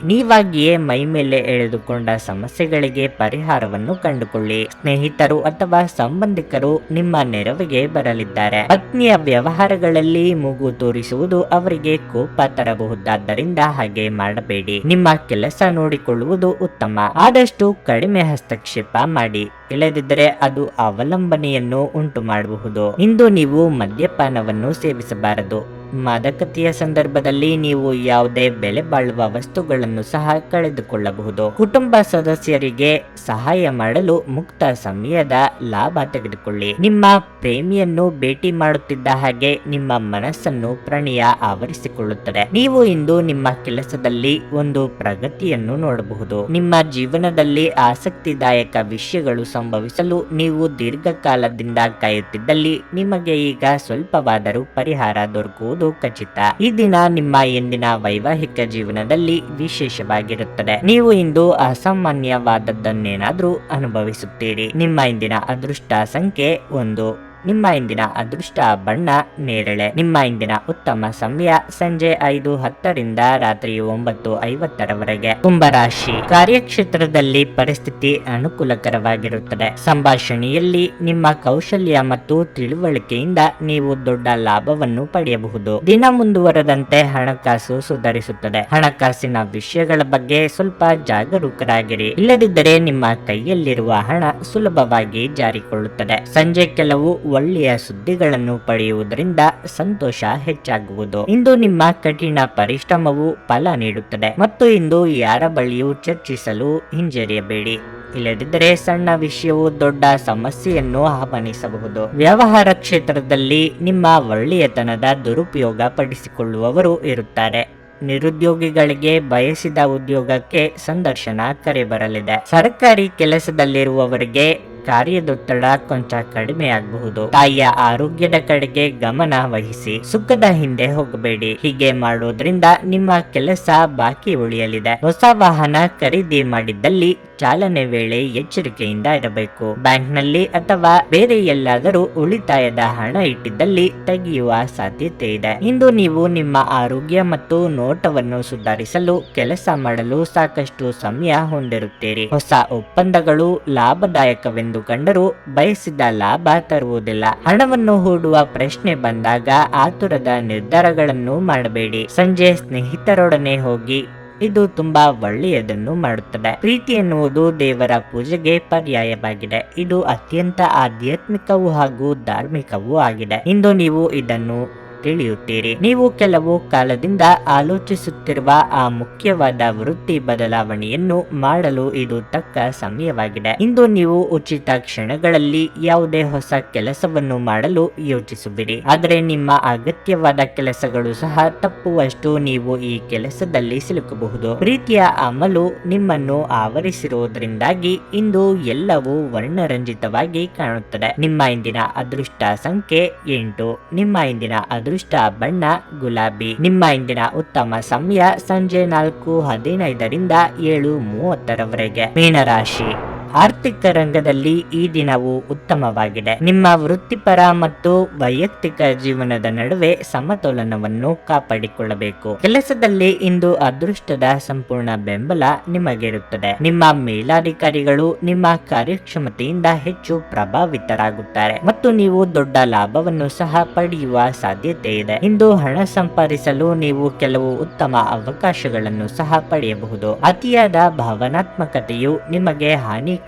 ನೀವಾಗಿಯೇ ಮೈಮೇಲೆ ಎಳೆದುಕೊಂಡ ಸಮಸ್ಯೆಗಳಿಗೆ ಪರಿಹಾರವನ್ನು ಕಂಡುಕೊಳ್ಳಿ. ಸ್ನೇಹಿತರು ಅಥವಾ ಸಂಬಂಧಿಕರು ನಿಮ್ಮ ನೆರವಿಗೆ ಬರಲಿದ್ದಾರೆ. ಪತ್ನಿಯ ವ್ಯವಹಾರಗಳಲ್ಲಿ ಮೂಗು ತೋರಿಸುವುದು ಅವರಿಗೆ ಕೋಪ ತರಬಹುದಾದ್ದರಿಂದ ಹಾಗೆ ಮಾಡಬೇಡಿ. ನಿಮ್ಮ ಕೆಲಸ ನೋಡಿಕೊಳ್ಳುವುದು ಉತ್ತಮ. ಆದಷ್ಟು ಕಡಿಮೆ ಹಸ್ತಕ್ಷೇಪ ಮಾಡಿ. ಇಲ್ಲದಿದ್ದರೆ ಅದು ಅವಲಂಬನೆಯನ್ನು ಉಂಟು ಮಾಡಬಹುದು. ಇಂದು ನೀವು ಮದ್ಯಪಾನವನ್ನು ಸೇವಿಸಬಾರದು. ಮಾದಕತೆಯ ಸಂದರ್ಭದಲ್ಲಿ ನೀವು ಯಾವುದೇ ಬೆಲೆ ಬಾಳುವ ವಸ್ತುಗಳನ್ನು ಸಹ ಕಳೆದುಕೊಳ್ಳಬಹುದು. ಕುಟುಂಬ ಸದಸ್ಯರಿಗೆ ಸಹಾಯ ಮಾಡಲು ಮುಕ್ತ ಸಮಯದ ಲಾಭ ತೆಗೆದುಕೊಳ್ಳಿ. ನಿಮ್ಮ ಪ್ರೇಮಿಯನ್ನು ಭೇಟಿ ಮಾಡುತ್ತಿದ್ದ ಹಾಗೆ ನಿಮ್ಮ ಮನಸ್ಸನ್ನು ಪ್ರಣಯ ಆವರಿಸಿಕೊಳ್ಳುತ್ತದೆ. ನೀವು ಇಂದು ನಿಮ್ಮ ಕೆಲಸದಲ್ಲಿ ಒಂದು ಪ್ರಗತಿಯನ್ನು ನೋಡಬಹುದು. ನಿಮ್ಮ ಜೀವನದಲ್ಲಿ ಆಸಕ್ತಿದಾಯಕ ವಿಷಯಗಳು ಸಂಭವಿಸಲು ನೀವು ದೀರ್ಘಕಾಲದಿಂದ ಕಾಯುತ್ತಿದ್ದಲ್ಲಿ ನಿಮಗೆ ಈಗ ಸ್ವಲ್ಪವಾದರೂ ಪರಿಹಾರ ದೊರಕುವುದು ಖಚಿತ. ಈ ದಿನ ನಿಮ್ಮ ಎಂದಿನ ವೈವಾಹಿಕ ಜೀವನದಲ್ಲಿ ವಿಶೇಷವಾಗಿರುತ್ತದೆ. ನೀವು ಇಂದು ಅಸಾಮಾನ್ಯವಾದದ್ದನ್ನೇನಾದ್ರೂ ಅನುಭವಿಸುತ್ತೀರಿ. ನಿಮ್ಮ ಇಂದಿನ ಅದೃಷ್ಟ ಸಂಖ್ಯೆ 1. ನಿಮ್ಮ ಇಂದಿನ ಅದೃಷ್ಟ ಬಣ್ಣ ನೇರಳೆ. ನಿಮ್ಮ ಇಂದಿನ ಉತ್ತಮ ಸಮಯ ಸಂಜೆ 5:10 ರಾತ್ರಿ 9:50 ಕುಂಭರಾಶಿ. ಕಾರ್ಯಕ್ಷೇತ್ರದಲ್ಲಿ ಪರಿಸ್ಥಿತಿ ಅನುಕೂಲಕರವಾಗಿರುತ್ತದೆ. ಸಂಭಾಷಣೆಯಲ್ಲಿ ನಿಮ್ಮ ಕೌಶಲ್ಯ ಮತ್ತು ತಿಳುವಳಿಕೆಯಿಂದ ನೀವು ದೊಡ್ಡ ಲಾಭವನ್ನು ಪಡೆಯಬಹುದು. ದಿನ ಮುಂದುವರೆದಂತೆ ಹಣಕಾಸು ಸುಧಾರಿಸುತ್ತದೆ. ಹಣಕಾಸಿನ ವಿಷಯಗಳ ಬಗ್ಗೆ ಸ್ವಲ್ಪ ಜಾಗರೂಕರಾಗಿರಿ. ಇಲ್ಲದಿದ್ದರೆ ನಿಮ್ಮ ಕೈಯಲ್ಲಿರುವ ಹಣ ಸುಲಭವಾಗಿ ಜಾರಿಕೊಳ್ಳುತ್ತದೆ. ಸಂಜೆ ಕೆಲವು ಒಳ್ಳೆಯ ಸುದ್ದಿಗಳನ್ನು ಪಡೆಯುವುದರಿಂದ ಸಂತೋಷ ಹೆಚ್ಚಾಗುವುದು. ಇಂದು ನಿಮ್ಮ ಕಠಿಣ ಪರಿಶ್ರಮವು ಫಲ ನೀಡುತ್ತದೆ ಮತ್ತು ಇಂದು ಯಾರ ಬಳಿಯೂ ಚರ್ಚಿಸಲು ಹಿಂಜರಿಯಬೇಡಿ. ಇಲ್ಲದಿದ್ದರೆ ಸಣ್ಣ ವಿಷಯವು ದೊಡ್ಡ ಸಮಸ್ಯೆಯನ್ನು ಆಹ್ವಾನಿಸಬಹುದು. ವ್ಯವಹಾರ ಕ್ಷೇತ್ರದಲ್ಲಿ ನಿಮ್ಮ ಒಳ್ಳೆಯತನದ ದುರುಪಯೋಗ ಪಡಿಸಿಕೊಳ್ಳುವವರು ಇರುತ್ತಾರೆ. ನಿರುದ್ಯೋಗಿಗಳಿಗೆ ಬಯಸಿದ ಉದ್ಯೋಗಕ್ಕೆ ಸಂದರ್ಶನ ಕರೆ ಬರಲಿದೆ. ಸರ್ಕಾರಿ ಕೆಲಸದಲ್ಲಿರುವವರಿಗೆ ಕಾರ್ಯದೊತ್ತಡ ಕೊಂಚ ಕಡಿಮೆ ಆಗಬಹುದು. ತಾಯಿಯ ಆರೋಗ್ಯದ ಕಡೆಗೆ ಗಮನ ವಹಿಸಿ. ಸುಖದ ಹಿಂದೆ ಹೋಗಬೇಡಿ. ಹೀಗೆ ಮಾಡೋದ್ರಿಂದ ನಿಮ್ಮ ಕೆಲಸ ಬಾಕಿ ಉಳಿಯಲಿದೆ. ಹೊಸ ವಾಹನ ಖರೀದಿ ಮಾಡಿದ್ದಲ್ಲಿ ಚಾಲನೆ ವೇಳೆ ಎಚ್ಚರಿಕೆಯಿಂದ ಇರಬೇಕು. ಬ್ಯಾಂಕ್ನಲ್ಲಿ ಅಥವಾ ಬೇರೆ ಎಲ್ಲಾದರೂ ಉಳಿತಾಯದ ಹಣ ಇಟ್ಟಿದ್ದಲ್ಲಿ ತೆಗೆಯುವ ಸಾಧ್ಯತೆ ಇದೆ. ಇಂದು ನೀವು ನಿಮ್ಮ ಆರೋಗ್ಯ ಮತ್ತು ನೋಟವನ್ನು ಸುಧಾರಿಸಲು ಕೆಲಸ ಮಾಡಲು ಸಾಕಷ್ಟು ಸಮಯ ಹೊಂದಿರುತ್ತೀರಿ. ಹೊಸ ಒಪ್ಪಂದಗಳು ಲಾಭದಾಯಕವೆಂದು ಕಂಡರೂ ಬಯಸಿದ ಲಾಭ ತರುವುದಿಲ್ಲ. ಹಣವನ್ನು ಹೂಡುವ ಪ್ರಶ್ನೆ ಬಂದಾಗ ಆತುರದ ನಿರ್ಧಾರಗಳನ್ನು ಮಾಡಬೇಡಿ. ಸಂಜೆ ಸ್ನೇಹಿತರೊಡನೆ ಹೋಗಿ. ಇದು ತುಂಬಾ ಒಳ್ಳೆಯದನ್ನು ಮಾಡುತ್ತದೆ. ಪ್ರೀತಿ ಎನ್ನುವುದು ದೇವರ ಪೂಜೆಗೆ ಪರ್ಯಾಯವಾಗಿದೆ. ಇದು ಅತ್ಯಂತ ಆಧ್ಯಾತ್ಮಿಕವೂ ಹಾಗೂ ಧಾರ್ಮಿಕವೂ ಆಗಿದೆ. ಇಂದು ನೀವು ಇದನ್ನು ತಿಳಿಯುತ್ತೀರಿ. ನೀವು ಕೆಲವು ಕಾಲದಿಂದ ಆಲೋಚಿಸುತ್ತಿರುವ ಆ ಮುಖ್ಯವಾದ ವೃತ್ತಿ ಬದಲಾವಣೆಯನ್ನು ಮಾಡಲು ಇದು ತಕ್ಕ ಸಮಯವಾಗಿದೆ. ಇಂದು ನೀವು ಉಚಿತ ಕ್ಷಣಗಳಲ್ಲಿ ಯಾವುದೇ ಹೊಸ ಕೆಲಸವನ್ನು ಮಾಡಲು ಯೋಚಿಸುವಿರಿ. ಆದರೆ ನಿಮ್ಮ ಅಗತ್ಯವಾದ ಕೆಲಸಗಳು ಸಹ ತಪ್ಪುವಷ್ಟು ನೀವು ಈ ಕೆಲಸದಲ್ಲಿ ಸಿಲುಕಬಹುದು. ಪ್ರೀತಿಯ ಅಮಲು ನಿಮ್ಮನ್ನು ಆವರಿಸಿರುವುದರಿಂದಾಗಿ ಇಂದು ಎಲ್ಲವೂ ವರ್ಣರಂಜಿತವಾಗಿ ಕಾಣುತ್ತದೆ. ನಿಮ್ಮ ಇಂದಿನ ಅದೃಷ್ಟ ಸಂಖ್ಯೆ 8. ನಿಮ್ಮ ಇಂದಿನ ಅದೃಷ್ಟ ಬಣ್ಣ ಗುಲಾಬಿ. ನಿಮ್ಮ ಇಂದಿನ ಉತ್ತಮ ಸಮಯ ಸಂಜೆ 4:15 7:30 ಮೀನರಾಶಿ. ಆರ್ಥಿಕ ರಂಗದಲ್ಲಿ ಈ ದಿನವು ಉತ್ತಮವಾಗಿದೆ. ನಿಮ್ಮ ವೃತ್ತಿಪರ ಮತ್ತು ವೈಯಕ್ತಿಕ ಜೀವನದ ನಡುವೆ ಸಮತೋಲನವನ್ನು ಕಾಪಾಡಿಕೊಳ್ಳಬೇಕು. ಕೆಲಸದಲ್ಲಿ ಇಂದು ಅದೃಷ್ಟದ ಸಂಪೂರ್ಣ ಬೆಂಬಲ ನಿಮಗಿರುತ್ತದೆ. ನಿಮ್ಮ ಮೇಲಾಧಿಕಾರಿಗಳು ನಿಮ್ಮ ಕಾರ್ಯಕ್ಷಮತೆಯಿಂದ ಹೆಚ್ಚು ಪ್ರಭಾವಿತರಾಗುತ್ತಾರೆ ಮತ್ತು ನೀವು ದೊಡ್ಡ ಲಾಭವನ್ನು ಸಹ ಪಡೆಯುವ ಸಾಧ್ಯತೆ ಇದೆ. ಇಂದು ಹಣ ಸಂಪಾದಿಸಲು ನೀವು ಕೆಲವು ಉತ್ತಮ ಅವಕಾಶಗಳನ್ನು ಸಹ ಪಡೆಯಬಹುದು. ಅತಿಯಾದ ಭಾವನಾತ್ಮಕತೆಯು ನಿಮಗೆ ಹಾನಿಕಾರಕ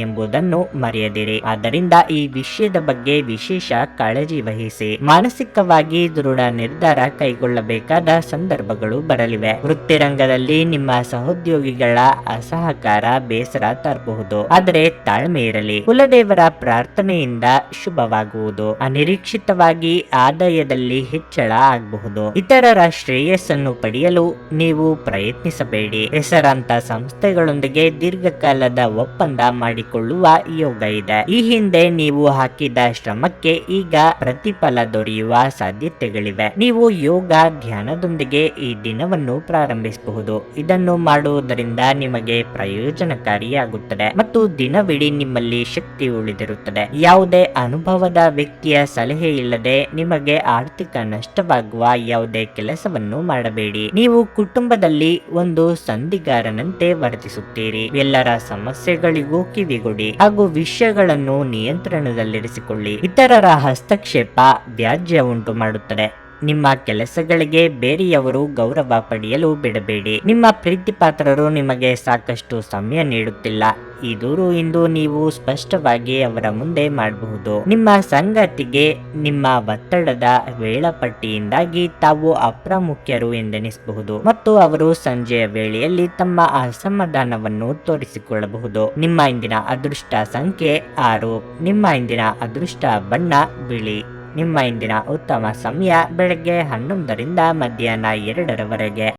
ಎಂಬುದನ್ನು ಮರೆಯದಿರಿ. ಆದ್ದರಿಂದ ಈ ವಿಷಯದ ಬಗ್ಗೆ ವಿಶೇಷ ಕಾಳಜಿ ವಹಿಸಿ. ಮಾನಸಿಕವಾಗಿ ದೃಢ ನಿರ್ಧಾರ ಕೈಗೊಳ್ಳಬೇಕಾದ ಸಂದರ್ಭಗಳು ಬರಲಿವೆ. ವೃತ್ತಿರಂಗದಲ್ಲಿ ನಿಮ್ಮ ಸಹೋದ್ಯೋಗಿಗಳ ಅಸಹಕಾರ ಬೇಸರ ತರಬಹುದು. ಆದರೆ ತಾಳ್ಮೆ ಇರಲಿ. ಕುಲದೇವರ ಪ್ರಾರ್ಥನೆಯಿಂದ ಶುಭವಾಗುವುದು. ಅನಿರೀಕ್ಷಿತವಾಗಿ ಆದಾಯದಲ್ಲಿ ಹೆಚ್ಚಳ ಆಗಬಹುದು. ಇತರರ ಶ್ರೇಯಸ್ಸನ್ನು ಪಡೆಯಲು ನೀವು ಪ್ರಯತ್ನಿಸಬೇಡಿ. ಹೆಸರಾಂತ ಸಂಸ್ಥೆಗಳೊಂದಿಗೆ ದೀರ್ಘಕಾಲದ ಒಪ್ಪಂದ ಮಾಡಿಕೊಳ್ಳುವ ಯೋಗ ಇದೆ. ಈ ಹಿಂದೆ ನೀವು ಹಾಕಿದ ಶ್ರಮಕ್ಕೆ ಈಗ ಪ್ರತಿಫಲ ದೊರೆಯುವ ಸಾಧ್ಯತೆಗಳಿವೆ. ನೀವು ಯೋಗ ಧ್ಯಾನದೊಂದಿಗೆ ಈ ದಿನವನ್ನು ಪ್ರಾರಂಭಿಸಬಹುದು. ಇದನ್ನು ಮಾಡುವುದರಿಂದ ನಿಮಗೆ ಪ್ರಯೋಜನಕಾರಿಯಾಗುತ್ತದೆ ಮತ್ತು ದಿನವಿಡೀ ನಿಮ್ಮಲ್ಲಿ ಶಕ್ತಿ ಉಳಿದಿರುತ್ತದೆ. ಯಾವುದೇ ಅನುಭವದ ವ್ಯಕ್ತಿಯ ಸಲಹೆ ಇಲ್ಲದೆ ನಿಮಗೆ ಆರ್ಥಿಕ ನಷ್ಟವಾಗುವ ಯಾವುದೇ ಕೆಲಸವನ್ನು ಮಾಡಬೇಡಿ. ನೀವು ಕುಟುಂಬದಲ್ಲಿ ಒಂದು ಸಂಧಿಗಾರನಂತೆ ವರ್ತಿಸುತ್ತೀರಿ. ಎಲ್ಲರ ಸಮಸ್ಯೆಗಳಿಗೂ ಕಿವಿಗೊಡಿ ಹಾಗೂ ವಿಷಯಗಳನ್ನು ನಿಯಂತ್ರಣದಲ್ಲಿರಿಸಿಕೊಳ್ಳಿ. ಇತರರ ಹಸ್ತಕ್ಷೇಪ ವ್ಯಾಜ್ಯ ಉಂಟು ಮಾಡುತ್ತದೆ. ನಿಮ್ಮ ಕೆಲಸಗಳಿಗೆ ಬೇರೆಯವರು ಗೌರವ ಪಡೆಯಲು ಬಿಡಬೇಡಿ. ನಿಮ್ಮ ಪ್ರೀತಿ ಪಾತ್ರರು ನಿಮಗೆ ಸಾಕಷ್ಟು ಸಮಯ ನೀಡುತ್ತಿಲ್ಲ. ಈ ದೂರು ಇಂದು ನೀವು ಸ್ಪಷ್ಟವಾಗಿ ಅವರ ಮುಂದೆ ಮಾಡಬಹುದು. ನಿಮ್ಮ ಸಂಗಾತಿಗೆ ನಿಮ್ಮ ಒತ್ತಡದ ವೇಳಾಪಟ್ಟಿಯಿಂದಾಗಿ ತಾವು ಅಪ್ರಾಮುಖ್ಯರು ಎಂದೆನಿಸಬಹುದು ಮತ್ತು ಅವರು ಸಂಜೆಯ ವೇಳೆಯಲ್ಲಿ ತಮ್ಮ ಅಸಮಾಧಾನವನ್ನು ತೋರಿಸಿಕೊಳ್ಳಬಹುದು. ನಿಮ್ಮ ಇಂದಿನ ಅದೃಷ್ಟ ಸಂಖ್ಯೆ 6. ನಿಮ್ಮ ಇಂದಿನ ಅದೃಷ್ಟ ಬಣ್ಣ ಬಿಳಿ. ನಿಮ್ಮ ಇಂದಿನ ಉತ್ತಮ ಸಮಯ ಬೆಳಗ್ಗೆ 11 ರಿಂದ ಮಧ್ಯಾಹ್ನ 2 ರವರೆಗೆ.